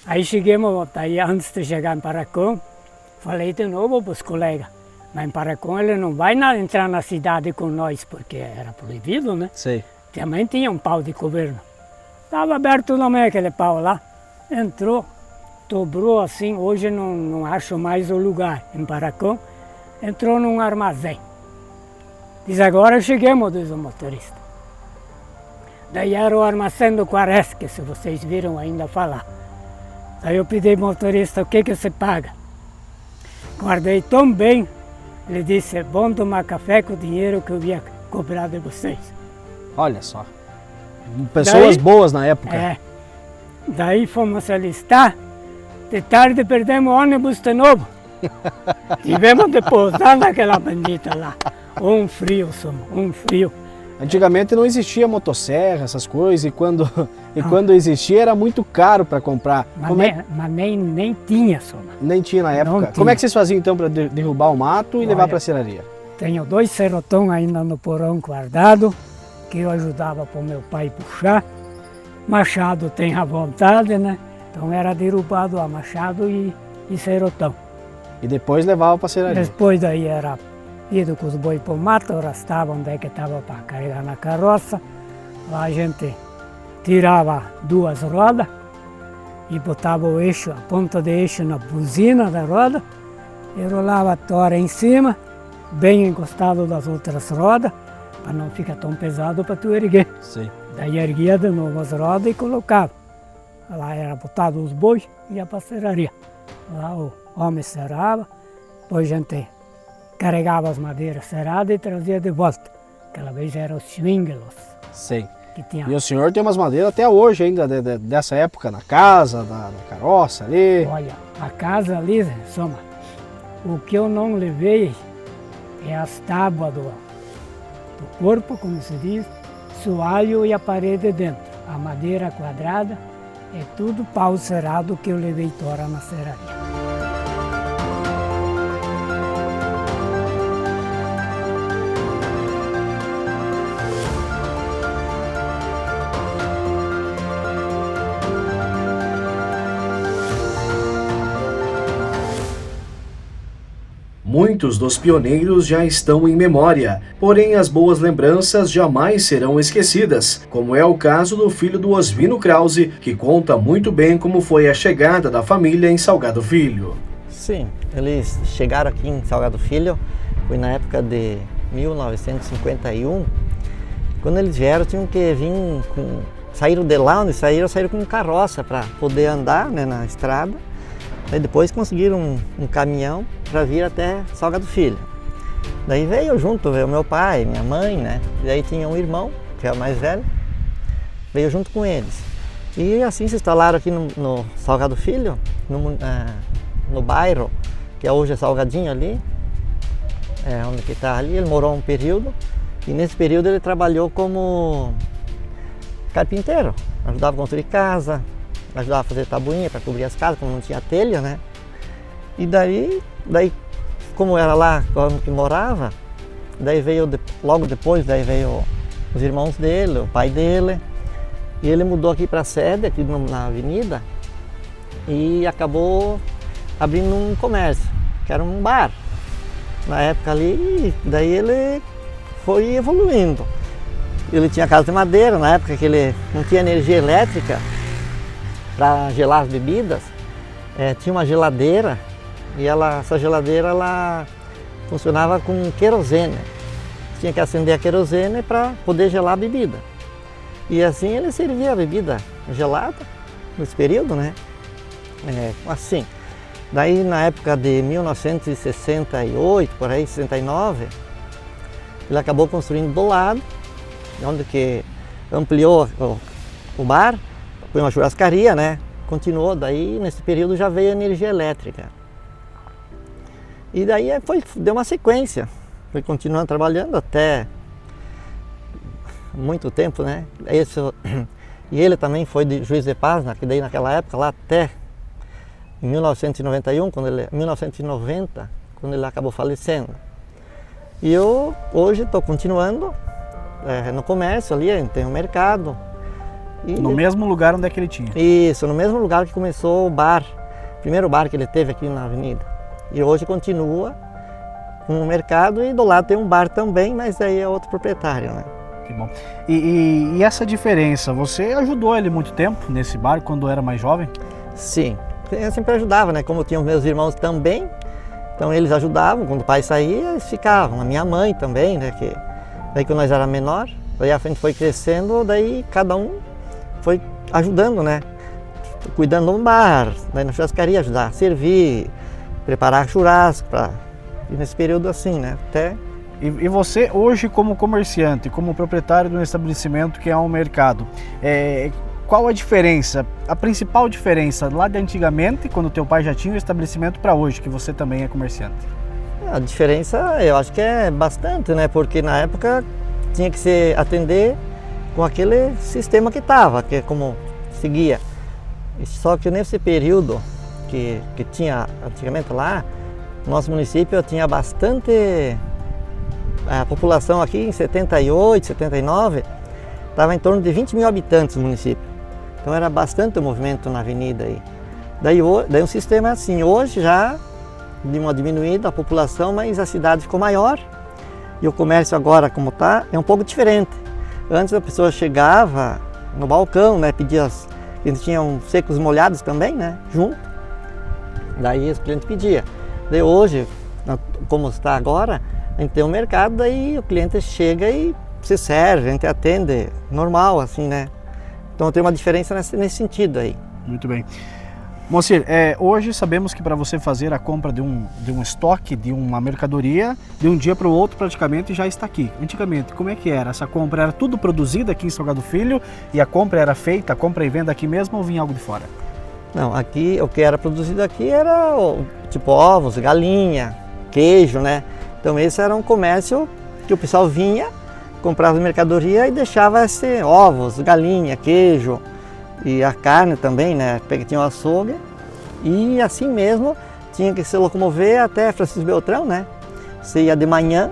Aí chegamos, daí antes de chegar em Paracão, falei de novo para os colegas, mas em Paracão ele não vai entrar na cidade com nós, porque era proibido, né? Sim. Também tinha um pau de governo. Estava aberto também aquele pau lá. Entrou, dobrou assim, hoje não acho mais o lugar em Paracão. Entrou num armazém. Diz, agora chegamos, diz o motorista. Daí era o armazém do Quaresque, se vocês viram ainda falar. Daí eu pedi ao motorista, o que você paga? Guardei tão bem, ele disse, é bom tomar café com o dinheiro que eu ia cobrar de vocês. Olha só. Pessoas boas na época. É. Daí fomos se alistar, de tarde perdemos o ônibus de novo. Tivemos de pousar naquela bendita lá. Um frio, um frio. Antigamente não existia motosserra, essas coisas, e quando existia era muito caro para comprar. Mas nem tinha, Soma. Nem tinha na época. Como é que vocês faziam então para derrubar o mato e levar para a serraria? Tenho 2 serotões ainda no porão guardado, que eu ajudava para o meu pai puxar. Machado tem à vontade, né? Então era derrubado a machado e serotão. E depois levava para a serraria? Depois daí era ido com os boi para o mato, arrastava onde é que estava para carregar na carroça. Lá a gente tirava 2 rodas e botava o eixo, a ponta de eixo na buzina da roda e rolava a tora em cima, bem encostado das outras rodas, para não ficar tão pesado para tu erguer. Sim. Daí erguia de novo as rodas e colocava. Lá era botado os bois e ia para a serraria. Lá o homem serrava, depois a gente carregava as madeiras serradas e trazia de volta. Aquela vez eram os swinglos. Sim. Que tinha. E o senhor tem umas madeiras até hoje ainda, dessa época, na casa, na carroça ali? Olha, a casa ali, Soma, o que eu não levei é as tábuas do corpo, como se diz, soalho e a parede dentro. A madeira quadrada é tudo pau cerrado que eu levei tora na serraria. Muitos dos pioneiros já estão em memória, porém as boas lembranças jamais serão esquecidas, como é o caso do filho do Osvino Krause, que conta muito bem como foi a chegada da família em Salgado Filho. Sim, eles chegaram aqui em Salgado Filho, foi na época de 1951. Quando eles vieram, tinham que vir saíram de lá onde saíram com carroça para poder andar, né, na estrada. Daí depois conseguiram um caminhão para vir até Salgado Filho. Daí veio junto, veio meu pai, minha mãe, né? E daí tinha um irmão, que é o mais velho, veio junto com eles. E assim se instalaram aqui no Salgado Filho, no bairro, que hoje é Salgadinho ali, onde que está ali. Ele morou um período e nesse período ele trabalhou como carpinteiro, ajudava a construir casa, ajudava a fazer tabuinha para cobrir as casas, como não tinha telha, né? E daí como era lá que morava, daí veio, logo depois, daí veio os irmãos dele, o pai dele, e ele mudou aqui para a sede, aqui na avenida, e acabou abrindo um comércio, que era um bar, na época ali, daí ele foi evoluindo. Ele tinha casa de madeira, na época que ele não tinha energia elétrica para gelar as bebidas, tinha uma geladeira e essa geladeira ela funcionava com querosene. Tinha que acender a querosene para poder gelar a bebida. E assim ele servia a bebida gelada nesse período, né? Assim. Daí na época de 1968, por aí, 69, ele acabou construindo do lado, onde que ampliou o bar, foi uma churrascaria, né? Continuou, daí nesse período já veio a energia elétrica. E daí deu uma sequência, foi continuando trabalhando até muito tempo, né? E ele também foi de Juiz de Paz, que daí naquela época, lá até em 1991, 1990, quando ele acabou falecendo. E eu hoje estou continuando no comércio ali, tem um mercado. No mesmo lugar onde é que ele tinha? Isso, no mesmo lugar que começou o bar, o primeiro bar que ele teve aqui na avenida. E hoje continua com o mercado e do lado tem um bar também, mas aí é outro proprietário, né? Que bom. E essa diferença, você ajudou ele muito tempo nesse bar quando era mais jovem? Sim, eu sempre ajudava, né? Como eu tinha os meus irmãos também, então eles ajudavam, quando o pai saía, eles ficavam. A minha mãe também, né? Daí quando nós era menor, Daí a gente foi crescendo, daí cada um foi ajudando, né? Cuidando de um bar, daí na churrascaria ajudar a servir, preparar churrasco, e nesse período assim, né? Até... E você hoje como comerciante, como proprietário de um estabelecimento que é um mercado, qual a diferença, a principal diferença lá de antigamente, quando teu pai já tinha o estabelecimento, para hoje, que você também é comerciante? A diferença eu acho que é bastante, né? Porque na época tinha que se atender com aquele sistema que estava, que é como seguia. Só que nesse período que tinha antigamente lá, nosso município tinha bastante... A população aqui em 78, 79, estava em torno de 20 mil habitantes no município. Então era bastante movimento na avenida aí. Daí um sistema assim, hoje já deu uma diminuída a população, mas a cidade ficou maior. E o comércio agora, como está, é um pouco diferente. Antes a pessoa chegava no balcão, né, pedia, eles tinham secos molhados também, né, junto. Daí os clientes pediam. Daí hoje, como está agora, a gente tem um mercado, daí o cliente chega e se serve, a gente atende normal, assim, né? Então tem uma diferença nesse sentido aí. Muito bem. Moacir, hoje sabemos que para você fazer a compra de um estoque, de uma mercadoria, de um dia para o outro praticamente já está aqui. Antigamente, como é que era? Essa compra era tudo produzida aqui em Salgado Filho e a compra era feita, a compra e venda aqui mesmo ou vinha algo de fora? Não, aqui o que era produzido aqui era tipo ovos, galinha, queijo, né? Então esse era um comércio que o pessoal vinha, comprava mercadoria e deixava esse ovos, galinha, queijo e a carne também, né? Tinha um açougue e assim mesmo tinha que se locomover até Francisco Beltrão, né? Você ia de manhã,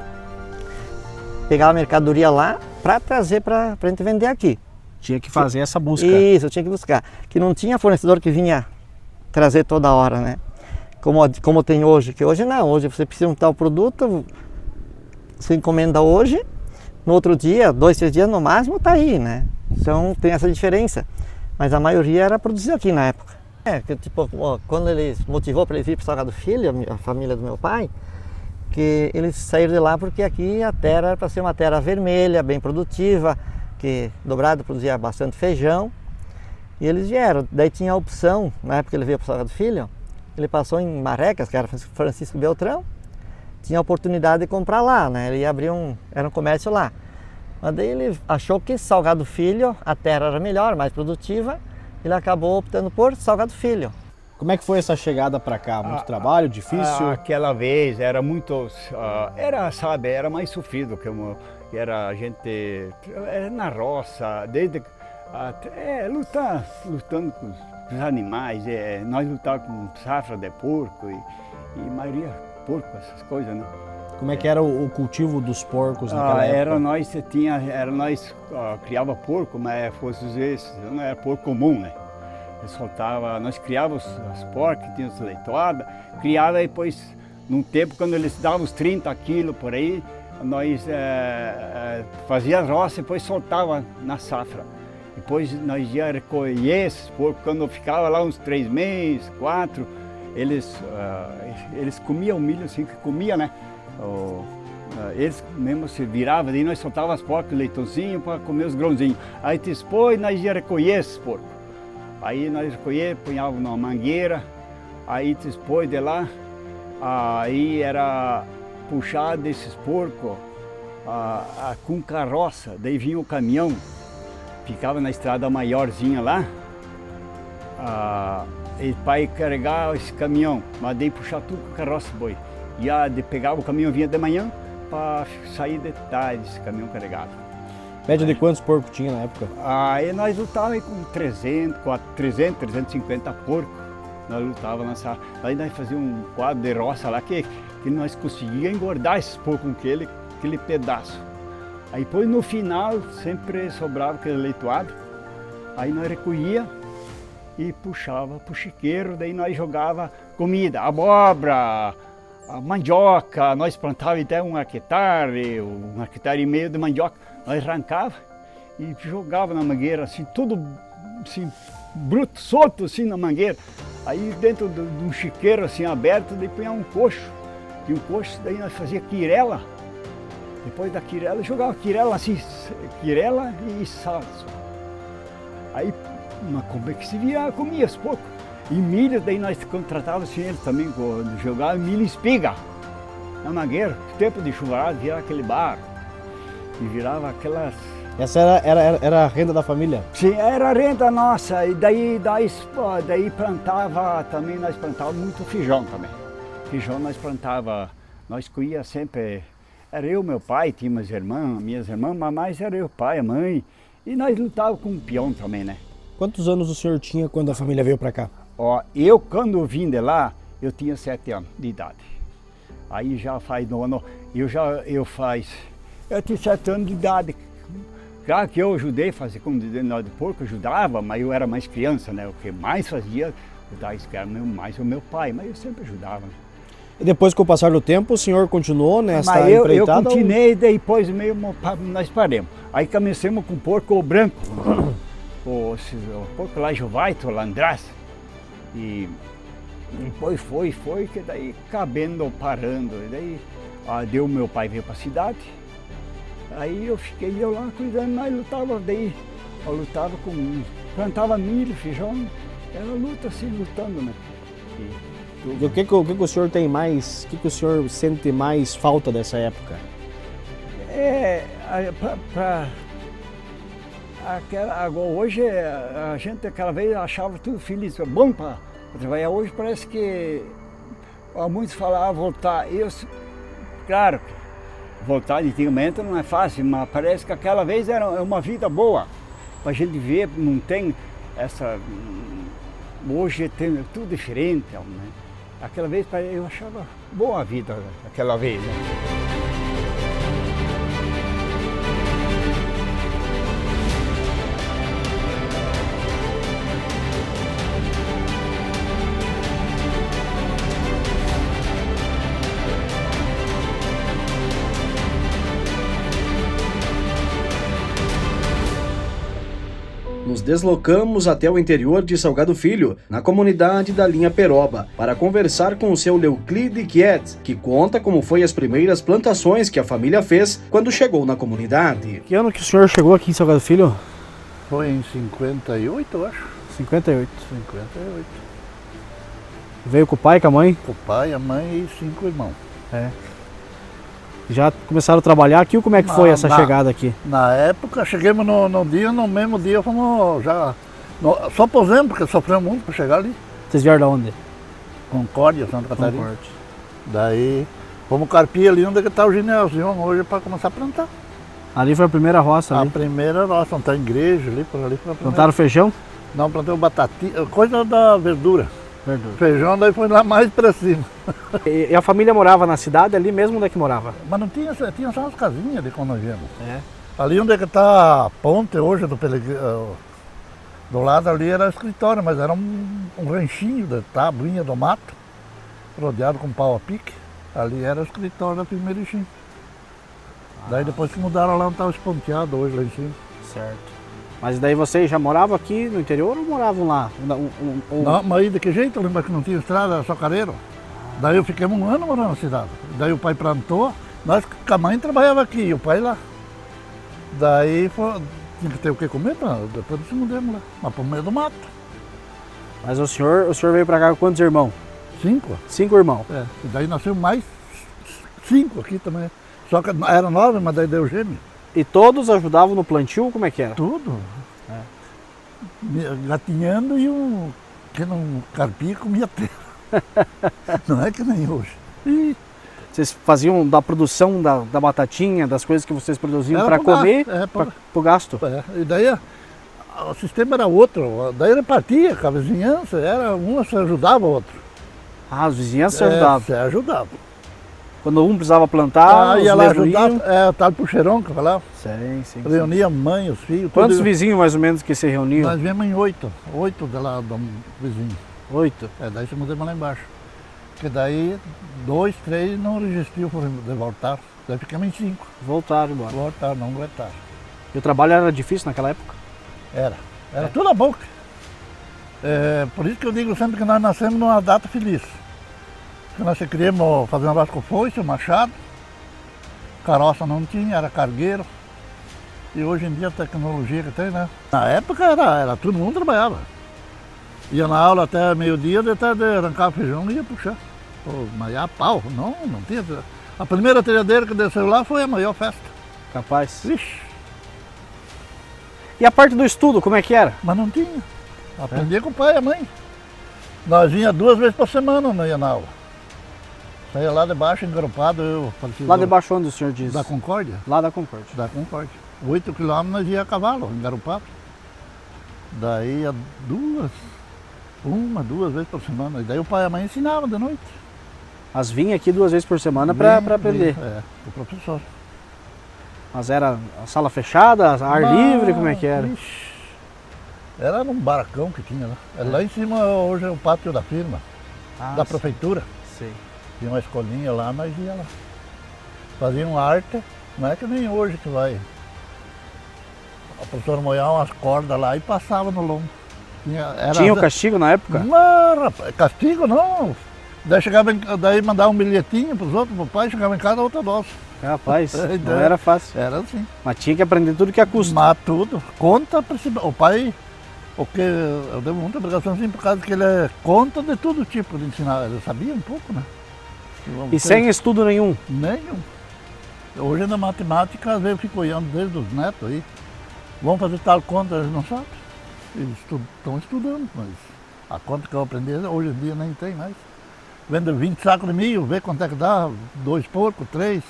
pegava a mercadoria lá para trazer para a gente vender aqui. Tinha que fazer essa busca. Isso, eu tinha que buscar. Que não tinha fornecedor que vinha trazer toda hora, né? Como tem hoje, que hoje não, hoje você precisa de um tal produto, você encomenda hoje, no outro dia, 2, 3 dias no máximo, tá aí, né? Então tem essa diferença, mas a maioria era produzida aqui na época. Que tipo, quando eles motivou para eles vir para Salgado Filho, a família do meu pai, que eles saíram de lá porque aqui a terra era para ser uma terra vermelha, bem produtiva, que Dobrado produzia bastante feijão, e eles vieram. Daí tinha a opção, na época que ele veio para Salgado Filho, ele passou em Marrecas, que era Francisco Beltrão, tinha a oportunidade de comprar lá, né? Ele ia abrir era um comércio lá. Mas daí ele achou que Salgado Filho, a terra era melhor, mais produtiva, ele acabou optando por Salgado Filho. Como é que foi essa chegada para cá? Muito trabalho, difícil? Aquela vez era muito, era mais sofrido que era a gente era na roça, desde lutando com os animais, nós lutávamos com safra de porco e maioria porco, essas coisas, né? Como é que era o cultivo dos porcos naquela época? Nós criava porco, mas não era porco comum, né? Nós criávamos as porcas, tínhamos leitoada, criava e depois, num tempo, quando eles davam uns 30 quilos por aí, nós fazia a roça e depois soltava na safra. Depois nós ia recolher esses porcos, quando ficava lá uns 3 meses, 4, eles comiam o milho assim que comia, né? Eles mesmo se viravam, daí nós soltávamos as porcas, leitãozinho para comer os grãozinhos. Aí depois nós ia recolher esses porcos. Aí nós recolhíamos, punhávamos numa mangueira, aí depois de lá, aí era puxar desses porcos com carroça, daí vinha o caminhão, ficava na estrada maiorzinha lá, e para carregar esse caminhão, mas daí puxar tudo com carroça boi. E pegava o caminhão, vinha de manhã para sair de tarde esse caminhão carregado. Média de quantos porcos tinha na época? Aí nós lutávamos com 350 porcos. Nós lutávamos nessa. Aí nós fazíamos um quadro de roça lá que nós conseguíamos engordar esses porcos com aquele pedaço. Aí depois no final sempre sobrava aquele leitoado. Aí nós recolhia e puxava para o chiqueiro, daí nós jogava comida, abóbora, a mandioca, nós plantávamos até um hectare e meio de mandioca. Nós arrancava e jogava na mangueira, assim, tudo assim, bruto, solto assim na mangueira. Aí dentro de um chiqueiro assim aberto, daí punha um coxo. E um coxo, daí nós fazia quirela. Depois da quirela, jogava quirela assim, quirela e salsa. Aí, como é que se via, comia aos poucos. E milho, daí nós contratávamos eles também, quando jogava milho em espiga. Na mangueira, tempo de chuvarada, virava aquele bar. E virava aquelas... Essa era a renda da família? Sim, era a renda nossa. E daí plantava também, nós plantávamos muito feijão também. Feijão nós plantava, nós colhia sempre... Era eu, meu pai, tinha minhas irmãs, mas mais era eu, pai, a mãe. E nós lutávamos com o peão também, né? Quantos anos o senhor tinha quando a família veio para cá? Ó, eu quando vim de lá, eu tinha 7 anos de idade. Aí já faz no ano, eu tinha 7 anos de idade. Já que eu ajudei a fazer como de porco, eu ajudava, mas eu era mais criança, né? O que mais fazia, era mais o meu pai, mas eu sempre ajudava, né? E depois, com o passar do tempo, o senhor continuou nessa mas empreitada? Eu continuei, depois meio nós paramos. Aí começamos com porco branco, o porco lá Jovaito, Landraz. E depois foi, que daí acabando parando. E daí deu meu pai veio para a cidade. Aí eu fiquei lá cuidando, nós lutava daí. Eu lutava plantava milho, feijão. Era luta assim, lutando, né? E o que o senhor tem mais, o que o senhor sente mais falta dessa época? Hoje a gente aquela vez achava tudo feliz, bom para trabalhar. Hoje parece que muitos falavam voltar. Claro que voltar antigamente não é fácil, mas parece que aquela vez era uma vida boa. Para a gente ver, não tem essa... Hoje tem tudo diferente, né? Aquela vez eu achava boa a vida, aquela vez, né? Nos deslocamos até o interior de Salgado Filho, na comunidade da linha Peroba, para conversar com o seu Leuclide Kiet, que conta como foi as primeiras plantações que a família fez quando chegou na comunidade. Que ano que o senhor chegou aqui em Salgado Filho? Foi em 58, eu acho. 58. 58. Veio com o pai, com a mãe? Com o pai, a mãe e 5 irmãos. É. Já começaram a trabalhar aqui ou como é que foi essa chegada aqui? Na época, chegamos no mesmo dia, fomos já... Só posemos, porque sofremos muito para chegar ali. Vocês vieram de onde? Concórdia, Santa Catarina. Concórdia. Daí, fomos carpir ali onde está o ginásio hoje para começar a plantar. Ali foi a primeira roça ali? A primeira roça, onde está a igreja ali, por ali. Plantaram feijão? Não, plantei batatinha, coisa da verdura. Verdura. Feijão, daí foi lá mais para cima. E a família morava na cidade ali mesmo? Onde é que morava? Mas não tinha só umas casinhas de quando nós viemos. É. Ali onde é que está a ponte hoje do lado ali era escritório, mas era um ranchinho de tabuinha do mato, rodeado com pau a pique. Ali era o escritório da primeira Ixim. Daí depois que mudaram lá onde estava esponteado hoje lá em cima. Certo. Mas daí vocês já moravam aqui no interior ou moravam lá? Não, mas aí de que jeito? Lembra que não tinha estrada, era só careiro. Daí eu fiquei um ano morando na cidade. Daí o pai plantou, nós com a mãe trabalhava aqui e o pai lá. Daí tinha que ter o que comer, depois nos mudamos lá, mas por meio do mato. Mas o senhor veio pra cá com quantos irmãos? 5. 5 irmãos? É, e daí nasceu mais 5 aqui também. Só que era 9, mas daí deu gêmeo. E todos ajudavam no plantio? Como é que era? Tudo. Gatinhando e que não carpia comia terra. Não é que nem hoje. E vocês faziam da produção da batatinha, das coisas que vocês produziam para comer, para o gasto? E daí o sistema era outro. Daí repartia com a vizinhança, um se ajudava o outro. Ah, as vizinhanças se ajudavam? Se ajudavam. Quando um precisava plantar, ia lá ajudar, estava pro Xeron, que eu falava. Sim. Reunia a mãe, os filhos. Quantos vizinhos mais ou menos que se reuniam? Nós viemos em 8 de lá do vizinho. 8? Daí se mudamos lá embaixo. Porque daí 2, 3 não resistiam de voltar. Daí ficamos em 5. Voltaram embora. Voltaram, não aguentaram. E o trabalho era difícil naquela época? Era tudo a boca. Por isso que eu digo sempre que nós nascemos numa data feliz. Que nós criamos fazendo negócio com foice, machado. Carroça não tinha, era cargueiro. E hoje em dia a tecnologia que tem, né? Na época era todo mundo trabalhava. Ia na aula até meio-dia, depois de arrancar feijão e ia puxar. Pô, mas a pau, não tinha. A primeira telhadeira que desceu lá foi a maior festa. Capaz. Vixe, E a parte do estudo, como é que era? mas não tinha. Aprendia com o pai e a mãe. Nós vinha 2 vezes por semana, não ia na aula. Saía lá debaixo, engaropado, eu parecia Lá debaixo onde o senhor diz? da Concórdia. Lá da Concórdia. Da Concórdia. 8 quilômetros nós ia a cavalo, engaropado. Daí ia 2 vezes por semana. E daí o pai e a mãe ensinavam de noite. Mas vinha aqui 2 vezes por semana para aprender. É, o professor. Mas era a sala fechada, ar livre, como é que era? Ixi, era num barracão que tinha lá. Lá em cima hoje é o pátio da firma, da prefeitura. Sei. Tinha uma escolinha lá, nós ia lá. Faziam arte, não é que nem hoje que vai. A professora moía umas cordas lá e passava no lombo. Tinha o castigo na época? Não, rapaz, castigo não. Daí mandava um bilhetinho para os outros, pro pai, chegava em casa outra dose. Rapaz, não era fácil. Era assim. Mas tinha que aprender tudo que é custo. Mas tudo. Conta, o pai, porque eu devo muita obrigação assim, por causa que ele é conta de todo tipo de ensinar. Ele sabia um pouco, né? E sem estudo nenhum? Nenhum. Hoje na matemática, às vezes eu fico olhando desde os netos aí. Vão fazer tal conta, eles não sabem. Eles estão estudando, mas a conta que eu aprendi hoje em dia nem tem mais. Vende 20 sacos de milho, vê quanto é que dá, 2 porcos, 3,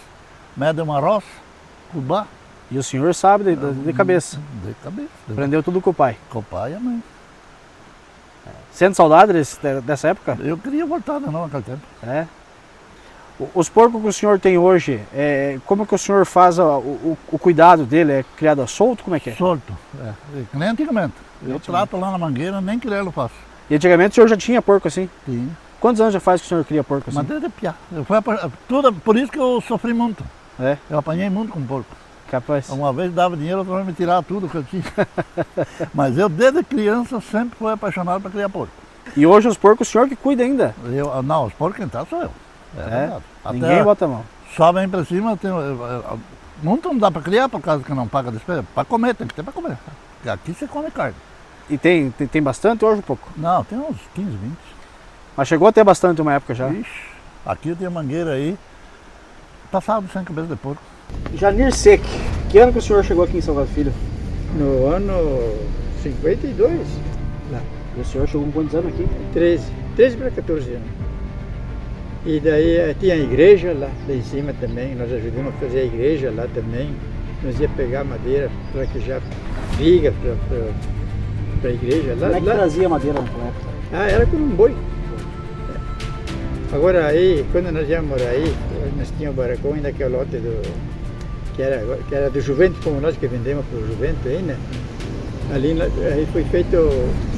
mede uma roça, cubá. E o senhor sabe de cabeça? De cabeça. Aprendeu tudo com o pai? Com o pai e a mãe. Sente saudade dessa época? Eu queria voltar de novo naquele tempo. É. Os porcos que o senhor tem hoje, como que o senhor faz o cuidado dele? É criado a solto? Como é que é? Solto, que nem antigamente. Eu trato lá na mangueira, nem criá-lo faço. E antigamente o senhor já tinha porco assim? Tinha. Quantos anos já faz que o senhor cria porco assim? Mas desde piá. Por isso que eu sofri muito. É? Eu apanhei muito com porco. Capaz. Uma vez dava dinheiro, outra vez me tirava tudo que eu tinha. Mas eu desde criança sempre fui apaixonado para criar porco. E hoje os porcos o senhor que cuida ainda? Não, os porcos quem tá sou eu. Verdade. Ninguém bota a mão. Sobem para cima, muito não dá para criar por causa que não paga despesa. Para comer, tem que ter para comer. Porque aqui você come carne. E tem bastante hoje ou pouco? Não, tem uns 15, 20. Mas chegou a ter bastante uma época já? Ixi, aqui eu tenho mangueira aí, passado sem cabeça de porco. Janir Sec, que ano que o senhor chegou aqui em Salgado Filho? No ano 52. E o senhor chegou com quantos anos aqui? 13 para 14 anos. E daí tinha a igreja lá em cima também, nós ajudamos a fazer a igreja lá também. Nós ia pegar madeira para que já viga para a igreja. Como é que trazia madeira naquela época? Era com um boi. Agora aí, quando nós íamos morar aí, nós tínhamos o barracão ainda que é o lote que era do Juventus, como nós que vendemos para o Juventus aí, né? Ali aí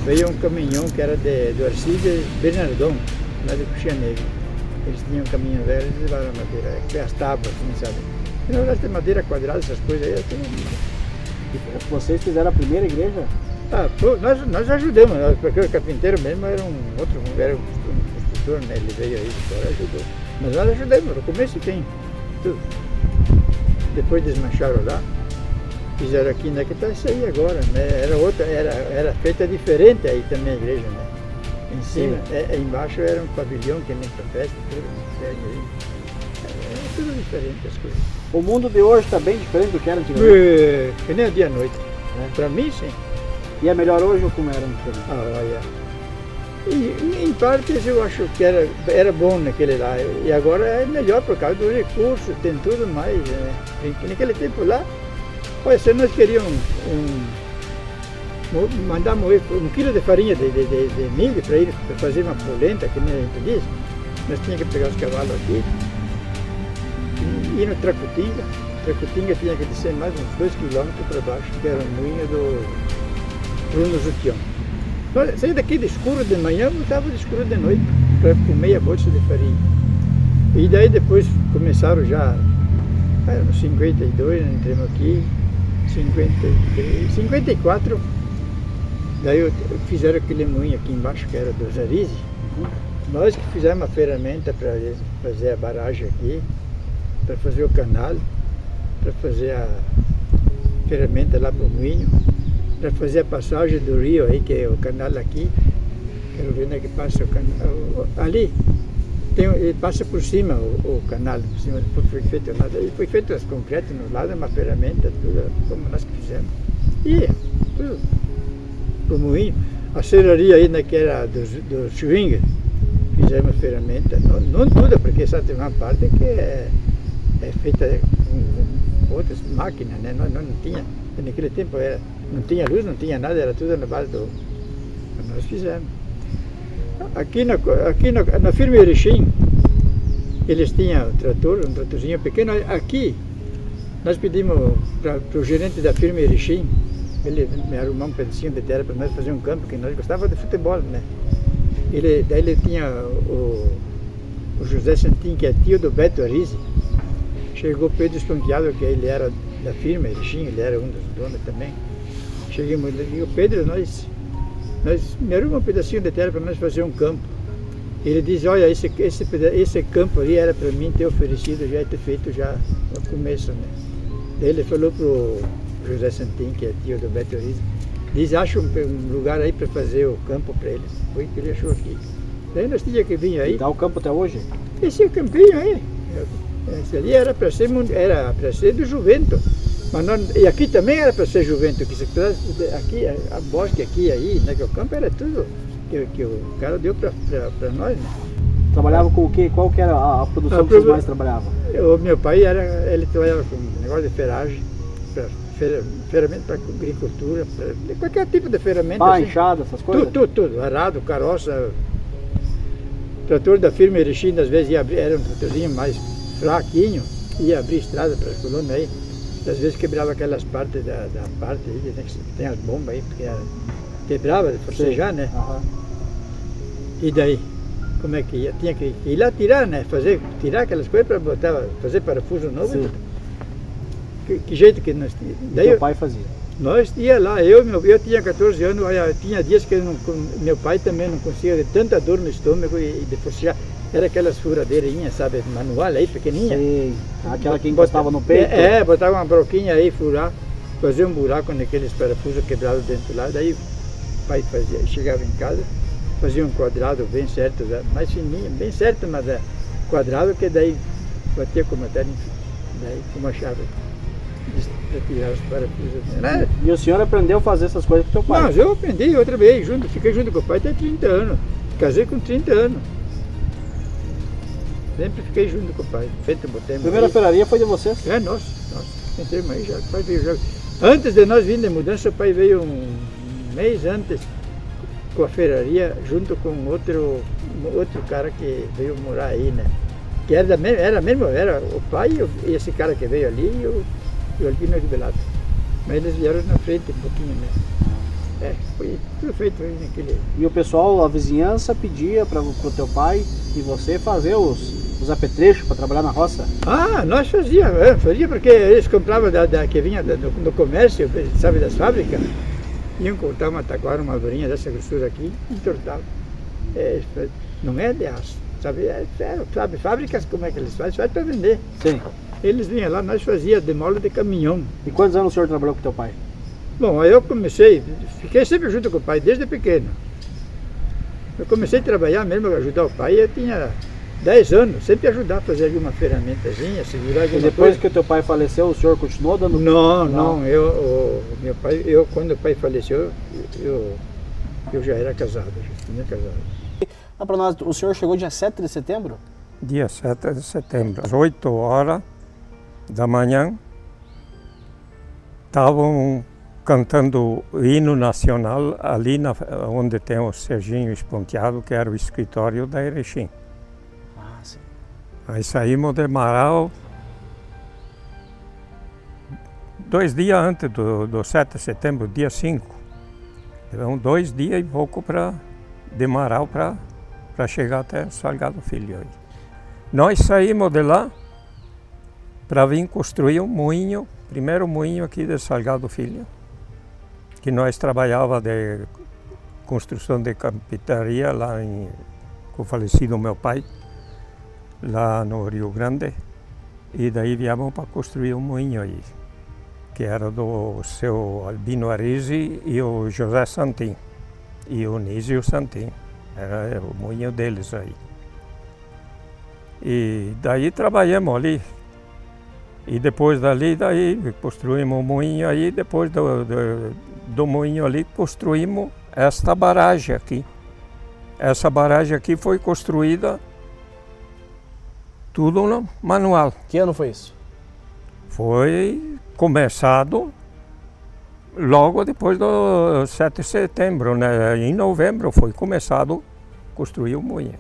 veio um caminhão que era do Arcídio Bernardão, lá de Puxa Negra. Eles tinham um caminhão velho, eles levaram a madeira, as tábuas, assim, sabe? E na verdade tem madeira quadrada, essas coisas aí. E vocês fizeram a primeira igreja? Nós ajudamos, porque o carpinteiro mesmo era um construtor, né? Ele veio aí de fora e ajudou. Mas nós ajudamos, no começo tem tudo. Depois desmancharam lá, fizeram aqui, né? Que está isso aí agora, né? Era feita diferente aí também a igreja, né? Em cima, embaixo era um pavilhão que nem para festa, tudo tudo diferente as coisas. O mundo de hoje está bem diferente do que era antigamente? Que nem o dia e noite. Para mim, sim. E é melhor hoje ou como era antigamente? Olha. E em partes eu acho que era bom naquele lá. E agora é melhor por causa do recurso, tem tudo mais. Né? Naquele tempo lá, olha, se nós queríamos mandar moer 1 quilo de farinha de milho para ir fazer uma polenta, que nem a gente diz, nós tínhamos que pegar os cavalos aqui e ir no Tracutinga. Tracutinga tinha que descer mais uns 2 quilômetros para baixo, que era o moinho do Bruno Zutião. Nós saímos daqui de escuro de manhã, voltava de escuro de noite, com meia bolsa de farinha. E daí depois começaram já, era nos 52, nós entramos aqui, 53, 54, daí fizeram aquele moinho aqui embaixo, que era do Zarize. Nós que fizemos a ferramenta para fazer a barragem aqui, para fazer o canal, para fazer a ferramenta lá para o moinho, para fazer a passagem do rio aí, que é o canal aqui. Quero ver onde é que passa o canal. Ali, ele passa por cima o canal, por cima, foi feito nada. E foi feito as concretas no lado, uma ferramenta, tudo como nós que fizemos. E tudo para o moinho. A serraria ainda que era do Schwinger, fizemos ferramenta, não tudo, porque só tem uma parte que é feita com outras máquinas, né? Não tinha, naquele tempo não tinha luz, não tinha nada, era tudo na base do que nós fizemos. Aqui na firma Erechim, eles tinham um tratorzinho pequeno. Aqui, nós pedimos para o gerente da firma Erechim, ele me arrumou um pedacinho de terra para nós fazer um campo, que nós gostávamos de futebol, né? Daí ele tinha o José Santin, que é tio do Beto Arise. Chegou Pedro Esponquiado, que ele era da firma Erechim, ele era um dos donos também. Chegamos e digo, Pedro, nós me arruma um pedacinho de terra para nós fazer um campo. Ele diz, olha, esse campo ali era para mim ter oferecido, já ter feito já no começo, né? Daí ele falou para o José Santin, que é tio do Beto Arise, diz, acha um lugar aí para fazer o campo para eles. Foi o que ele achou aqui. Daí nós tínhamos que vir aí. E dá o campo até hoje? Esse campinho aí. Esse ali era para ser do Juvento. Mas não, e aqui também era para ser Juvento. Aqui, a bosque aqui aí, né, que o campo era tudo que o cara deu para nós, né? Trabalhava com o quê? Qual que era a produção que vocês mais trabalhavam? O meu pai ele trabalhava com negócio de ferragem, ferramenta para agricultura, qualquer tipo de ferramenta. Assim, enxada, essas coisas? Tudo. Arado, carroça. Trator da firma Erechim, às vezes era um tratorzinho mais fraquinho, ia abrir estrada para as colunas aí. Às vezes quebrava aquelas partes da parte aí, né, que tem as bombas aí, porque quebrava de forcejar, né? Uhum. E daí, como é que ia? Tinha que ir lá tirar, né? Tirar aquelas coisas para fazer parafuso novo. Que jeito que nós tínhamos. Daí teu pai fazia? Nós ia lá, eu tinha 14 anos, tinha dias que meu pai também não conseguia, de tanta dor no estômago e de forcejar. Era aquelas furadeirinhas, sabe, manual aí, pequenininha. Sei, aquela que encostava no peito? Botava uma broquinha aí, furar, fazia um buraco naqueles parafusos quebrados dentro lá, daí o pai chegava em casa, fazia um quadrado bem certo, mais fininho, bem certo, mas quadrado, que daí batia com uma terra, daí com uma chave. Para tirar os parafusos. E o senhor aprendeu a fazer essas coisas com teu pai? Não, eu aprendi, eu trabalhei junto, fiquei junto com o pai até 30 anos. Casei com 30 anos. Sempre fiquei junto com o pai. A primeira ferraria foi de vocês? É, nossa. Entramos aí já. O pai veio já. Antes de nós vir de mudança, o pai veio um mês antes com a ferraria, junto com outro cara que veio morar aí, né? Que era o pai e esse cara que veio ali e o Albino Ribelato. Mas eles vieram na frente um pouquinho, né? Foi tudo feito aí naquele... E o pessoal, a vizinhança, pedia para o teu pai e você fazer os apetrechos para trabalhar na roça? Ah, nós fazia porque eles compravam que vinha do comércio, sabe, das fábricas. Iam cortar uma taquara, uma varinha dessa grossura aqui, e entortavam. Não é de aço, sabe? Sabe, fábricas como é que eles fazem para vender. Sim. Eles vinham lá, nós fazíamos demole de caminhão. E quantos anos o senhor trabalhou com teu pai? Bom, aí eu fiquei sempre junto com o pai, desde pequeno. Eu comecei a trabalhar mesmo, ajudar o pai, eu tinha 10 anos, sempre ajudar a fazer alguma ferramentazinha, segurar alguma coisa. E depois que o teu pai faleceu, o senhor continuou dando? Não, meu pai, quando o pai faleceu, eu já era casado, já tinha casado. Para nós, o senhor chegou dia 7 de setembro? Dia 7 de setembro, às 8 horas da manhã, estavam cantando o hino nacional ali onde tem o Serginho Esponteado, que era o escritório da Erechim. Ah, sim. Aí saímos de Marau 2 dias antes do 7 de setembro, dia 5. Então 2 dias e pouco de Marau para chegar até Salgado Filho. Nós saímos de lá para vir construir um moinho, primeiro moinho aqui de Salgado Filho, que nós trabalhava de construção de carpintaria lá com o falecido meu pai, lá no Rio Grande. E daí viemos para construir um moinho aí, que era do seu Albino Arisi e o José Santin, e o Nísio Santin. Era o moinho deles aí. E daí trabalhamos ali. E depois dali, daí construímos o moinho aí, depois do moinho ali construímos esta barragem aqui. Essa barragem aqui foi construída tudo no manual. Que ano foi isso? Foi começado logo depois do 7 de setembro, né? Em novembro foi começado a construir o moinho.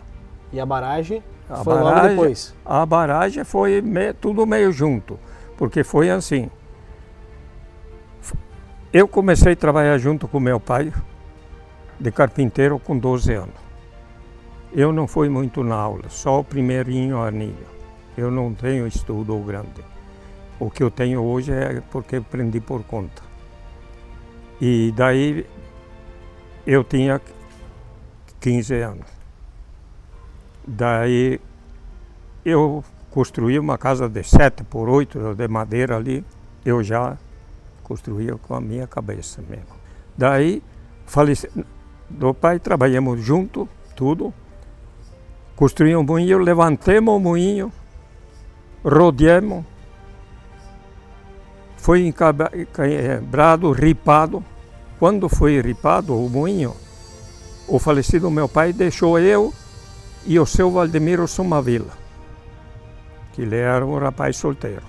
E a barragem foi logo depois? A barragem foi tudo meio junto, porque foi assim. Eu comecei a trabalhar junto com meu pai, de carpinteiro, com 12 anos. Eu não fui muito na aula, só o primeirinho anilho. Eu não tenho estudo grande. O que eu tenho hoje é porque aprendi por conta. E daí eu tinha 15 anos. Daí eu construí uma casa de 7 por 8 de madeira ali. Eu já construía com a minha cabeça mesmo. Daí faleci do pai, trabalhamos junto, tudo. Construímos um moinho, levantamos o moinho, rodeamos, foi encabrado, ripado. Quando foi ripado o moinho, o falecido meu pai deixou eu e o seu Valdemiro Somavila, que ele era um rapaz solteiro.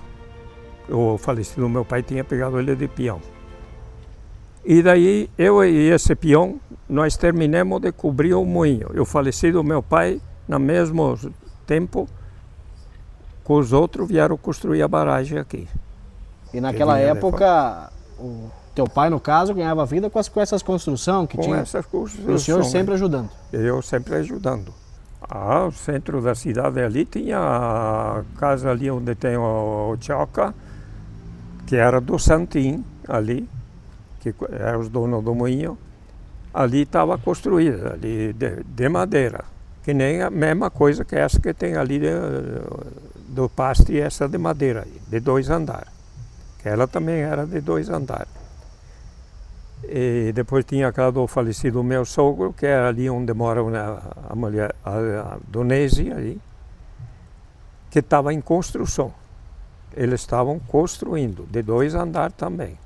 O falecido meu pai tinha pegado ele de peão. E daí eu e esse peão, nós terminamos de cobrir o moinho. E o falecido meu pai, no mesmo tempo, com os outros, vieram construir a barragem aqui. E naquela época, o teu pai, no caso, ganhava vida com essas construções que com tinha? Essas construções. E o senhor sempre ajudando? Eu sempre ajudando. O centro da cidade ali tinha a casa ali onde tem o Choca, que era do Santin, ali, que era os donos do moinho. Ali estava construída, ali de madeira. Que nem a mesma coisa que essa que tem ali do pasto e essa de madeira, de 2 andares. Que ela também era de 2 andares. E depois tinha aquela do falecido meu sogro, que era ali onde mora a mulher, a Donese, ali, que estava em construção. Eles estavam construindo, de 2 andares também.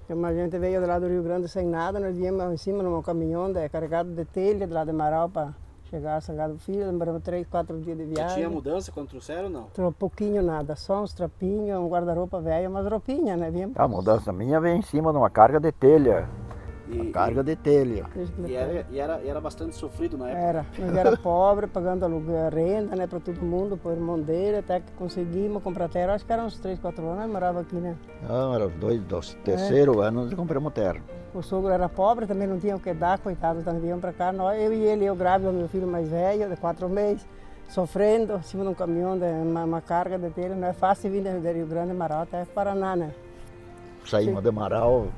A gente veio de lá do Rio Grande sem nada, nós viemos em cima num caminhão carregado de telha de lá de Marau para chegar a Salgado Filho, demoramos 3, 4 dias de viagem. Tinha mudança quando trouxeram ou não? Pouquinho nada, só uns trapinhos, um guarda-roupa velho, umas roupinhas, né? A mudança minha veio em cima de uma carga de telha. Uma carga de telha. E era bastante sofrido na época? Nós era pobre, pagando aluguel, renda, né, para todo mundo, para o irmão dele, até que conseguimos comprar terra. Acho que eram uns 3, 4 anos, nós morávamos aqui, né? Não, era os terceiro ano nós compramos terra. O sogro era pobre, também não tinha o que dar, coitado, então viemos para cá. Eu e ele, eu grávida, meu filho mais velho, de 4 meses, sofrendo, em cima de um caminhão, de uma carga de telha. Não é fácil vir de Rio Grande, Marau até Paraná, né? Saímos de Marau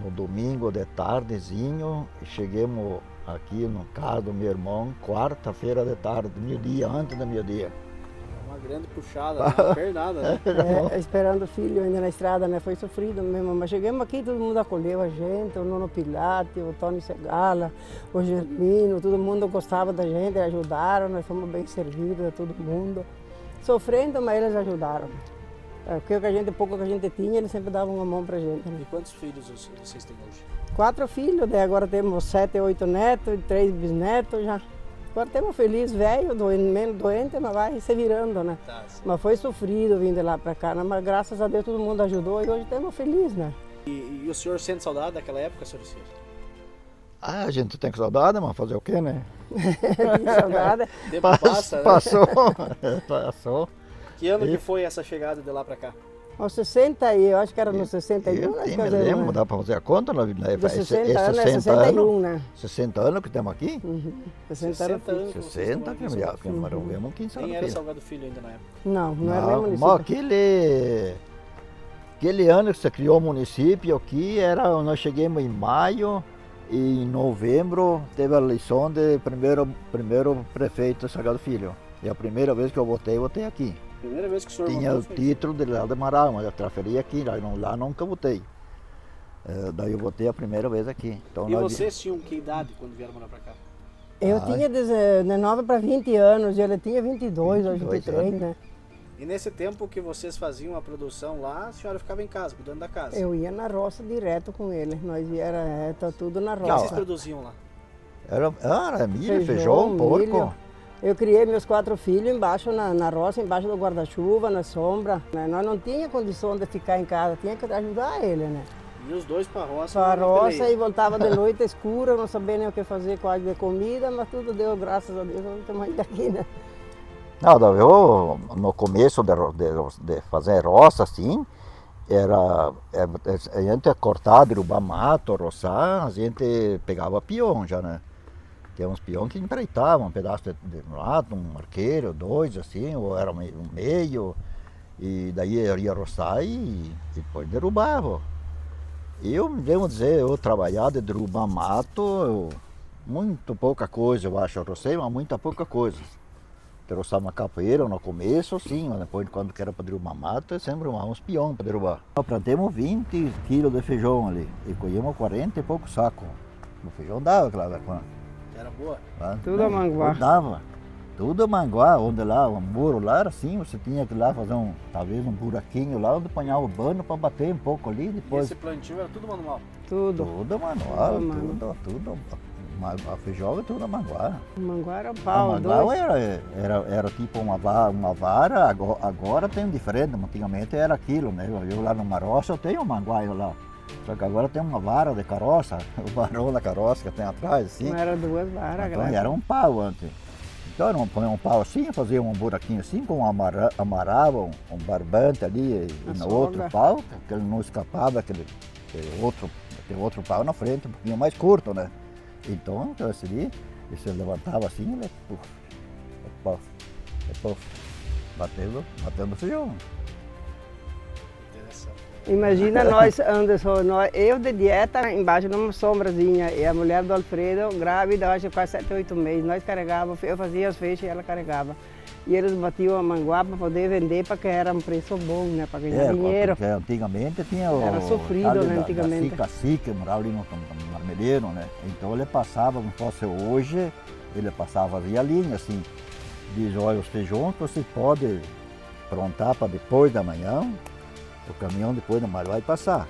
no domingo de tardezinho e chegamos aqui no carro do meu irmão, quarta-feira de tarde, meio-dia, antes do meio-dia. Uma grande puxada, uma pernada, né? Esperando o filho ainda na estrada, né? Foi sofrido mesmo, mas chegamos aqui, todo mundo acolheu a gente, o Nono Pilate, o Tony Segala, o Germino, todo mundo gostava da gente, ajudaram, nós fomos bem servidos a todo mundo. Sofrendo, mas eles ajudaram. Pouco que a gente tinha, eles sempre davam uma mão pra gente. Né? E quantos filhos vocês têm hoje? 4 filhos, daí agora temos 7, 8 netos, 3 bisnetos já. Agora temos feliz, velho, menos doente, mas vai se virando, né? Tá, mas foi sofrido vir de lá pra cá, né? Mas graças a Deus todo mundo ajudou e hoje temos feliz, né? E o senhor sente saudade daquela época, senhor Ciro? A gente tem saudade, mas fazer o quê, né? Tem saudade. Tempo passa, né? Passou. Que ano que foi essa chegada de lá para cá? Aos 60, eu acho que era no 61. Eu me lembro, dá para fazer a conta? De 60 anos, é 61, né? 60 anos que estamos aqui? 60 anos. 60 que moramos aqui em Salgado Filho. Nem era Salgado Filho ainda na época? Não era nem município. Aquele ano que se criou o município aqui, nós chegamos em maio e em novembro teve a eleição de primeiro prefeito de Salgado Filho. E a primeira vez que eu votei aqui. Primeira vez que o senhor Tinha votou o título de lá de Amaral, mas eu transferi aqui, lá nunca votei. Daí eu votei a primeira vez aqui. Então, E vocês tinham que idade quando vieram morar para cá? Eu tinha 19 para 20 anos, e ele tinha 22 ou 23, né? E nesse tempo que vocês faziam a produção lá, a senhora ficava em casa, cuidando da casa? Eu ia na roça direto com ele, nós ia tudo na O que roça. vocês produziam lá? Era milho, feijão, porco. milho. Eu criei meus 4 filhos embaixo na roça, embaixo do guarda-chuva, na sombra. Nós não tínhamos condição de ficar em casa, tinha que ajudar ele, né? E os dois para a roça? Para a roça e voltava de noite escura, não sabia nem o que fazer quase de comida, mas tudo deu, graças a Deus, nós estamos ainda aqui, né? Não, eu no começo de fazer roça assim, a gente cortar, derrubar mato, roçar, a gente pegava peão já, né? Tinha uns peão que empreitavam um pedaço de mato, um arqueiro, 2 assim, ou era um meio, e daí eu ia roçar e depois derrubava. Eu, devo dizer, eu trabalhar de derrubar mato, muito pouca coisa, eu acho, eu rocei, mas muita pouca coisa. De roçar uma capoeira no começo, sim, mas depois quando era para derrubar mato, eu sempre uns peão para derrubar. Nós plantamos 20 quilos de feijão ali, e colhemos 40 e poucos sacos. O feijão dava, claro. Era boa? Tudo a manguá. Dava. Tudo a manguá, onde lá, o muro lá era assim, você tinha que ir lá fazer talvez um buraquinho lá, onde apanhava o bano para bater um pouco ali, depois... E esse plantio era tudo manual? Tudo. Tudo manual, tudo. A feijão é tudo a manguá. O manguá era pau, A manguá era tipo uma vara, agora tem diferente, antigamente era aquilo, né? Eu lá numa roça eu tenho um manguá lá. Só que agora tem uma vara de caroça, o varão da caroça que tem atrás, assim. Não era 2 varas, então, era um pau antes. Então eu põe um pau assim, fazia um buraquinho assim, amarrava um barbante ali e no outro pau, que ele não escapava, aquele outro pau na frente, um pouquinho mais curto, né? Então, assim, você levantava assim, ele batendo feijão. Imagina nós eu de dieta embaixo numa sombrazinha e a mulher do Alfredo grávida, acho que quase 7, 8 meses. Nós carregávamos, eu fazia as feixes e ela carregava. E eles batiam a manguá para poder vender, porque era um preço bom, né, para ganhar dinheiro. Porque antigamente tinha era sofrido, né, antigamente. Cacique, morava ali no Marmeleiro, né? Então ele passava, como fosse hoje, ele passava via linha, assim, diz, olha, os feijões você pode plantar para depois da manhã, o caminhão depois da manhã vai passar.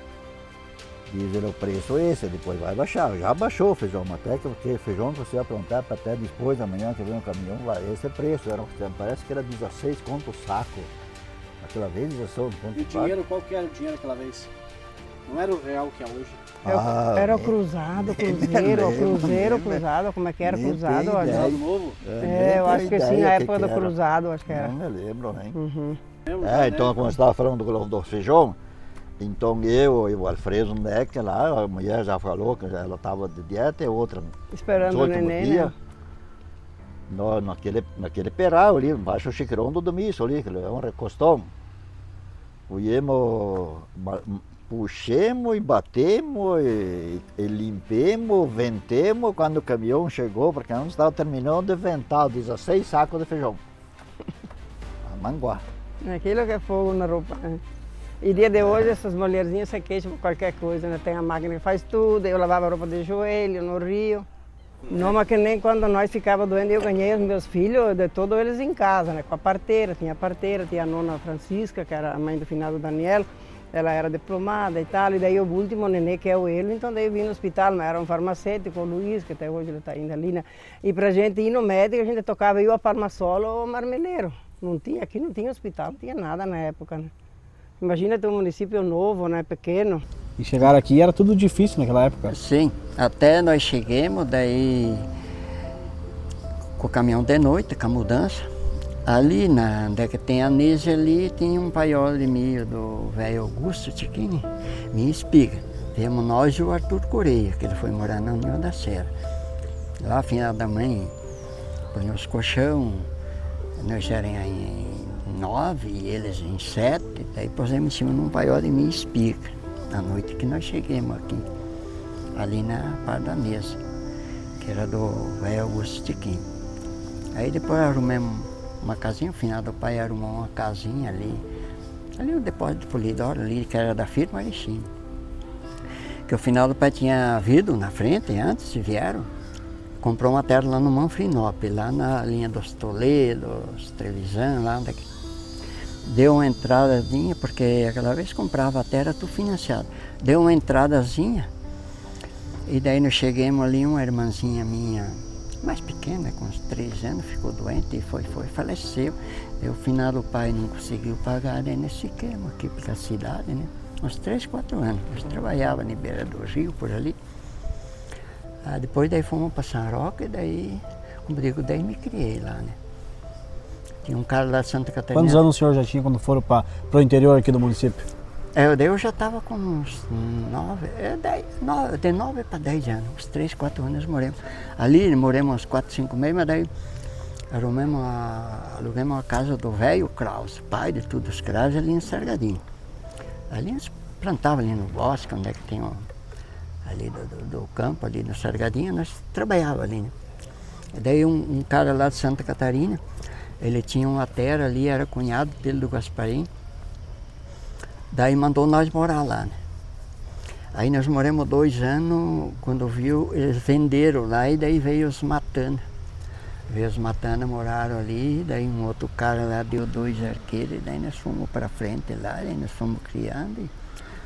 Diz ele, o preço é esse, depois vai baixar. Já baixou o feijão, até que o feijão que você vai plantar para até depois da manhã que vem o caminhão, esse é o preço. Parece que era 16 conto o saco. Aquela vez 16 conto E o dinheiro, qual que era o dinheiro aquela vez? Não era o real que é hoje? Era o cruzado, cruzado, como é que era cruzado? Cruzado novo? Eu acho que sim, na época do cruzado, acho que era. Não me lembro, né? Uhum. Então, como você estava falando do feijão, então eu e o Alfredo Neck lá, a mulher já falou que ela estava de dieta e outra esperando o neném, dia, né? Naquele peral ali, embaixo do chiqueirão do Domício ali, que é um recostão. Puxemos e batemos e limpemos, ventemos quando o caminhão chegou, porque nós estava terminando de ventar 16 sacos de feijão. A manguá. Aquilo que é fogo na roupa. Né? E dia de hoje essas mulherzinhas se queixam por qualquer coisa, né? Tem a máquina que faz tudo, eu lavava a roupa de joelho no rio. Não, mas que nem quando nós ficávamos doentes, eu ganhei os meus filhos, de todos eles em casa, né? Com a parteira, tinha a nona Francisca, que era a mãe do finado Daniel, ela era diplomada e tal, e daí o último nenê, que é o ele, então daí eu vim no hospital, mas era um farmacêutico, o Luiz, que até hoje ele está ainda ali, né? E pra gente ir no médico, a gente tocava eu a Palmasola ou Marmeleiro. Aqui não tinha hospital, não tinha nada na época, né? Imagina ter um município novo, né, pequeno. E chegar aqui era tudo difícil naquela época? Sim, até nós chegamos, daí com o caminhão de noite, com a mudança. Ali, onde é que tem a Nise ali, tinha um paiol de milho do velho Augusto Tiquini, minha espiga. Temos nós e o Arthur Correia, que ele foi morar na União da Serra. Lá, final da mãe, põe os colchão, nós éramos em 9 e eles em 7, daí pusemos em cima num paiol de minha espiga, na noite que nós chegamos aqui, ali na parte da mesa, que era do velho Augusto Tiquini. Aí depois arrumamos uma casinha, o finado pai arrumou uma casinha ali. Ali o depósito de polidoro ali, que era da firma Erechim. Que o finado pai tinha vindo na frente, antes vieram, comprou uma terra lá no Manfrinópolis, lá na linha dos Toledos, Trevisan, lá onde deu uma entradazinha, porque aquela vez comprava a terra tudo financiado. Deu uma entradazinha, e daí nós chegamos ali, uma irmãzinha minha, mais pequena, com uns 3 anos, ficou doente e faleceu. E o finado pai não conseguiu pagar, daí nós ficamos aqui pela cidade, né? Uns 3, 4 anos. Nós trabalhávamos na beira do rio, por ali. Depois daí fomos para São Roque, e daí, como digo, daí me criei lá, né? Tinha um cara lá de Santa Catarina. Quantos anos o senhor já tinha quando foram para o interior aqui do município? Daí eu já estava com uns 9, de 9 para 10 anos, uns 3, 4 anos moramos. Ali moramos uns 4, 5 meses, mas daí alugamos a casa do velho Kraus, pai de todos os Kraus, ali em Sargadinho. Ali nós plantávamos ali no bosque, onde é que tem ali do campo, ali no Sargadinho, nós trabalhávamos ali, né? E daí um cara lá de Santa Catarina, ele tinha uma terra ali, era cunhado dele do Gasparim, daí mandou nós morar lá, né? Aí nós moramos 2 anos, quando viu, eles venderam lá e daí veio os Matana. Veio os Matana, moraram ali, daí um outro cara lá deu 2 arqueiros, e daí nós fomos para frente lá, e nós fomos criando e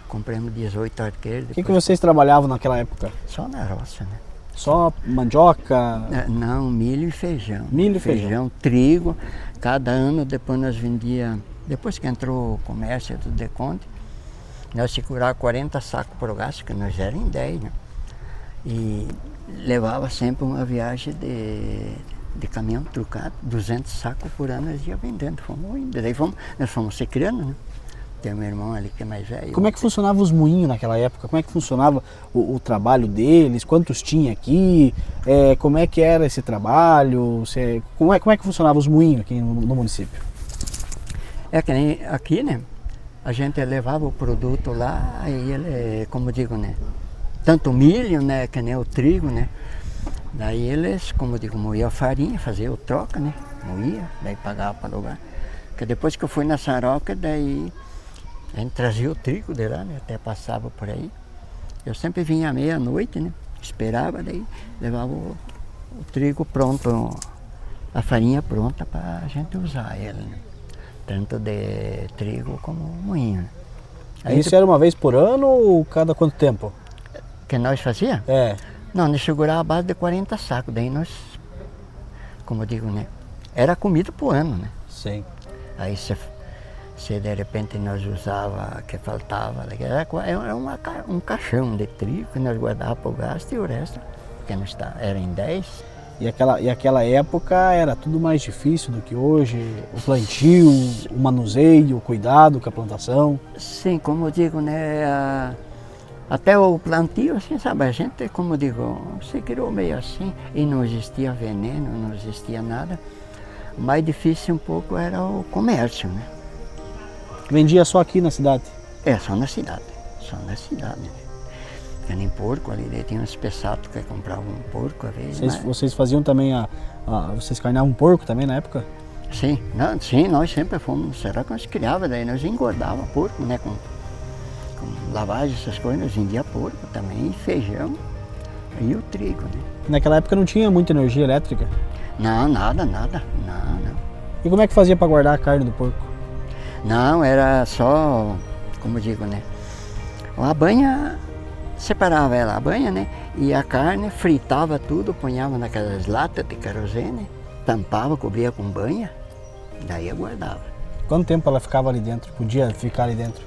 compramos 18 arqueiros. O que vocês trabalhavam naquela época? Só na roça, né? Só mandioca? Não, milho e feijão. Milho e feijão. Trigo. Cada ano depois nós vendia, depois que entrou o comércio do Deconte, nós segurávamos 40 sacos por gasto, que nós éramos em 10, né? E levava sempre uma viagem de caminhão trucado, 200 sacos por ano nós ia vendendo, fomos indo. Daí nós fomos se criando, né? Tem meu irmão ali que é mais velho. Como é que funcionava os moinhos naquela época? Como é que funcionava o trabalho deles? Quantos tinha aqui? Como é que era esse trabalho? Como é que funcionava os moinhos aqui no município? É que nem aqui, né? A gente levava o produto lá e ele, como digo, né? Tanto o milho, né? Que nem o trigo, né? Daí eles, como digo, moía a farinha, fazia o troca, né? Moía, daí pagava para alugar. Porque depois que eu fui na São Roque, daí a gente trazia o trigo de lá, né? Até passava por aí. Eu sempre vinha à meia-noite, né? Esperava, daí levava o trigo pronto, a farinha pronta para a gente usar ela, né? Tanto de trigo como moinho, né? Aí isso era uma vez por ano ou cada quanto tempo? Que nós fazia? Não, nós segurava a base de 40 sacos, daí nós, como eu digo, né? Era comida por ano, né? Sim. Aí se de repente nós usava, que faltava, era um caixão de trigo que nós guardávamos para o gasto e o resto, porque nós era em 10. E aquela época era tudo mais difícil do que hoje? O plantio, o manuseio, o cuidado com a plantação? Sim, como eu digo, né? Até o plantio, assim, sabe, a gente, como eu digo, se criou meio assim e não existia veneno, não existia nada. O mais difícil um pouco era o comércio, né? Vendia só aqui na cidade? Só na cidade, né? Tinha nem porco ali, daí tinha uns pesados que compravam um porco às vezes. Vocês faziam também vocês carneavam um porco também na época? Sim, nós sempre fomos, será que nós criávamos, daí nós engordávamos porco, né? Com lavagem, essas coisas, nós vendia porco também, feijão e o trigo, né? Naquela época não tinha muita energia elétrica? Não, nada, não. E como é que fazia para guardar a carne do porco? Não, era só, como eu digo, né? A banha, separava ela, a banha, né? E a carne, fritava tudo, punhava naquelas latas de querosene, tampava, cobria com banha, daí eu guardava. Quanto tempo ela ficava ali dentro? Podia ficar ali dentro?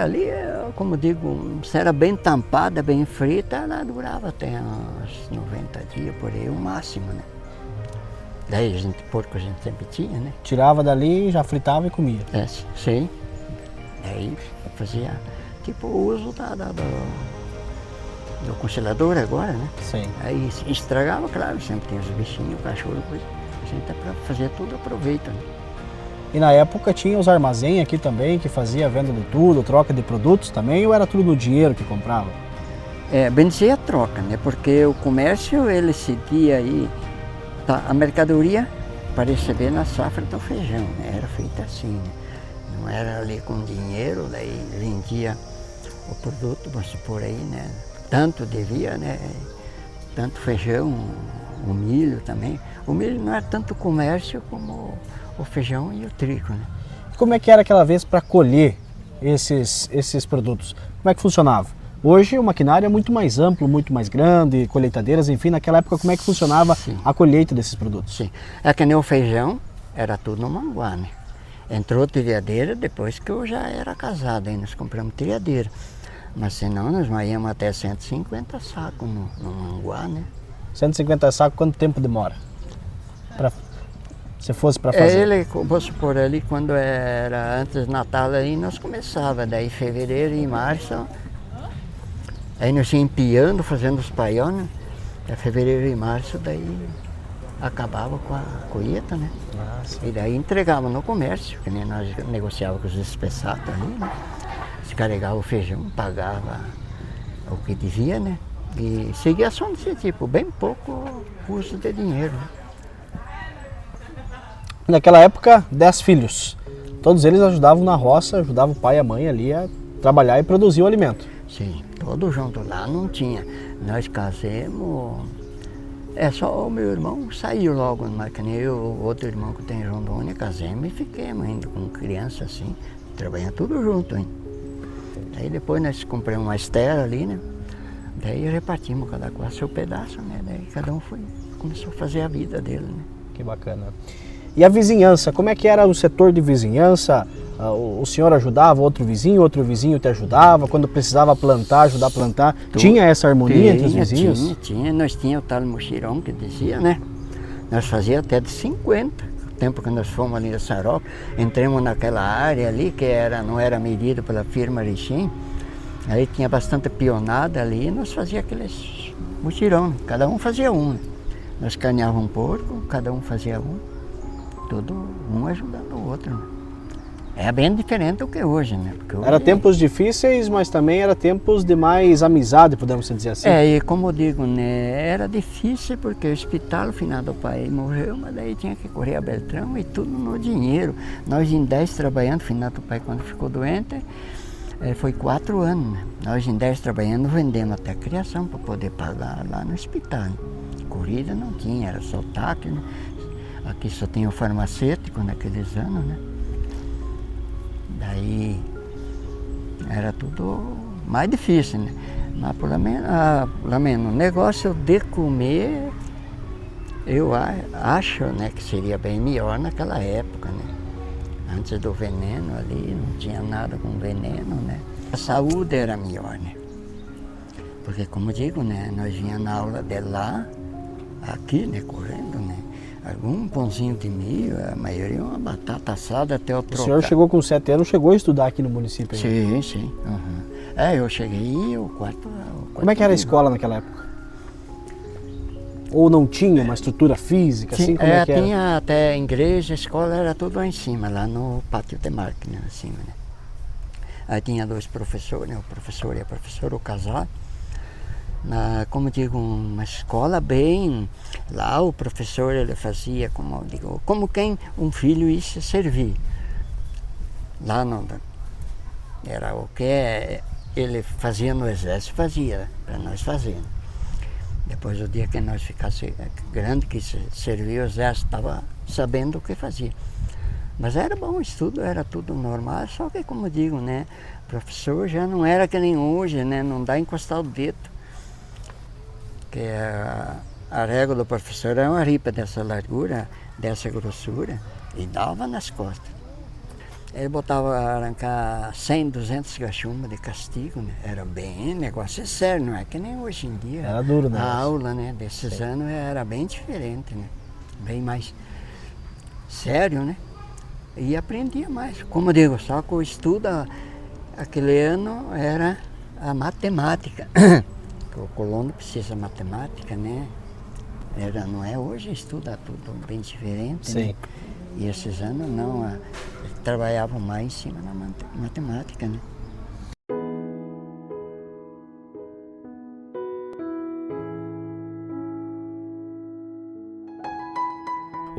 Ali, como digo, se era bem tampada, bem frita, ela durava até uns 90 dias por aí, o máximo, né? Daí porco a gente sempre tinha, né? Tirava dali, já fritava e comia? Sim. Daí fazia tipo o uso do congelador agora, né? Sim. Aí estragava, claro, sempre tem os bichinhos, o cachorro, coisa. A gente para fazer tudo aproveita, né? E na época tinha os armazéns aqui também, que fazia a venda de tudo, troca de produtos também, ou era tudo no dinheiro que comprava? Bem dizer a troca, né? Porque o comércio, ele cedia aí, a mercadoria para receber na safra do feijão, né? Era feito assim, né? Não era ali com dinheiro, daí vendia o produto, vamos supor aí, né? Tanto devia, né? Tanto feijão, o milho também. O milho não era tanto comércio como o feijão e o trigo, né? Como é que era aquela vez para colher esses produtos? Como é que funcionava? Hoje o maquinário é muito mais amplo, muito mais grande, colheitadeiras, enfim, naquela época como é que funcionava a colheita desses produtos? Sim, é que nem o feijão, era tudo no manguá, né? Entrou triadeira depois que eu já era casado, aí nós compramos triadeira. Mas senão nós íamos até 150 sacos no manguá, né? 150 sacos, quanto tempo demora? Se fosse para fazer? Ele, vou supor ali, quando era antes do Natal, aí nós começava, daí fevereiro e março, aí nós íamos empiando, fazendo os paióis, né? Fevereiro e março, daí acabava com a colheita, né? Nossa. E daí entregava no comércio, que nem nós negociávamos com os espessatos ali, né? Se carregava o feijão, pagava o que devia, né? E seguia só desse tipo, bem pouco custo de dinheiro, né? Naquela época, 10 filhos. Todos eles ajudavam na roça, ajudavam o pai e a mãe ali a trabalhar e produzir o alimento. Sim, todos juntos lá não tinha. Nós casamos, só o meu irmão saiu logo, mas que nem eu, o outro irmão que tem em Rondônia, casamos e fiquemos ainda com criança assim, trabalhando tudo junto ainda. Aí depois nós compramos uma estera ali, né? Daí repartimos cada qual seu pedaço, né? Daí cada um começou a fazer a vida dele, né? Que bacana. E a vizinhança, como é que era o setor de vizinhança? O senhor ajudava outro vizinho te ajudava? Quando precisava plantar, ajudar a plantar? Tinha essa harmonia entre os vizinhos? Tinha. Nós tínhamos o tal mochirão que dizia, né? Nós fazíamos até de 50. O tempo que nós fomos ali na Saroca, entramos naquela área ali que não era medida pela firma Rixim. Aí tinha bastante pionada ali e nós fazíamos aqueles mochirão. Cada um fazia um. Nós carneávamos um porco, cada um fazia um. Todo um ajudando o outro. Né? É bem diferente do que hoje, né? Porque hoje era tempos difíceis, mas também era tempos de mais amizade, podemos dizer assim. E como eu digo, né? Era difícil porque o hospital, o final do pai morreu, mas daí tinha que correr a Beltrão e tudo no dinheiro. Nós em 10 trabalhando, o final do pai quando ficou doente, foi 4 anos. Né? Nós em 10 trabalhando, vendemos até a criação para poder pagar lá no hospital. Né? Corrida não tinha, era só taque, né? Aqui só tinha o farmacêutico naqueles anos, né? Daí era tudo mais difícil, né? Mas pelo menos o negócio de comer, eu acho, né, que seria bem melhor naquela época, né? Antes do veneno ali, não tinha nada com veneno, né? A saúde era melhor, né? Porque como digo, né, nós vinhamos na aula de lá, aqui, né, correndo, né? Algum pãozinho de milho, a maioria uma batata assada até eu trocar. O senhor chegou com 7 anos, chegou a estudar aqui no município? Sim, sim. Uhum. Eu cheguei o quarto. Como é que era a escola naquela época? Ou não tinha uma estrutura física? Sim, assim, como é que era? Tinha até igreja, escola, era tudo lá em cima, lá no pátio de máquina, acima, né? Aí tinha 2 professores, né? O professor e a professora, o casal. Como digo, uma escola bem, lá o professor ele fazia como quem um filho ia se servir. Lá não era o que ele fazia no exército, fazia para nós fazermos. Depois do dia que nós ficasse grande, que servia o exército, estava sabendo o que fazia. Mas era bom o estudo, era tudo normal, só que como digo, né, professor já não era que nem hoje, né, não dá encostar o dedo. Que a régua do professor era uma ripa dessa largura, dessa grossura, e dava nas costas. Ele botava a arrancar 100, 200 cachumbas de castigo, né? Era bem negócio sério, não é que nem hoje em dia. Era duro, né? A aula, né, desses anos era bem diferente, né? Bem mais sério, né? E aprendia mais. Como eu digo, só que o estudo aquele ano era a matemática. O colono precisa de matemática, né? Não é hoje, estuda tudo bem diferente, sim. Né? E esses anos não, trabalhavam mais em cima da matemática, né?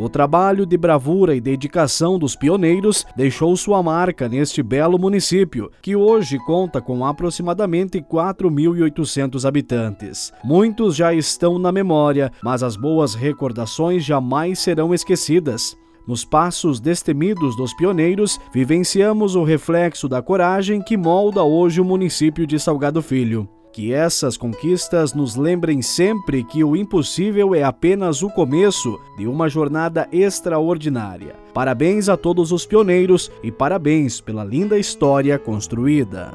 O trabalho de bravura e dedicação dos pioneiros deixou sua marca neste belo município, que hoje conta com aproximadamente 4.800 habitantes. Muitos já estão na memória, mas as boas recordações jamais serão esquecidas. Nos passos destemidos dos pioneiros, vivenciamos o reflexo da coragem que molda hoje o município de Salgado Filho. Que essas conquistas nos lembrem sempre que o impossível é apenas o começo de uma jornada extraordinária. Parabéns a todos os pioneiros e parabéns pela linda história construída.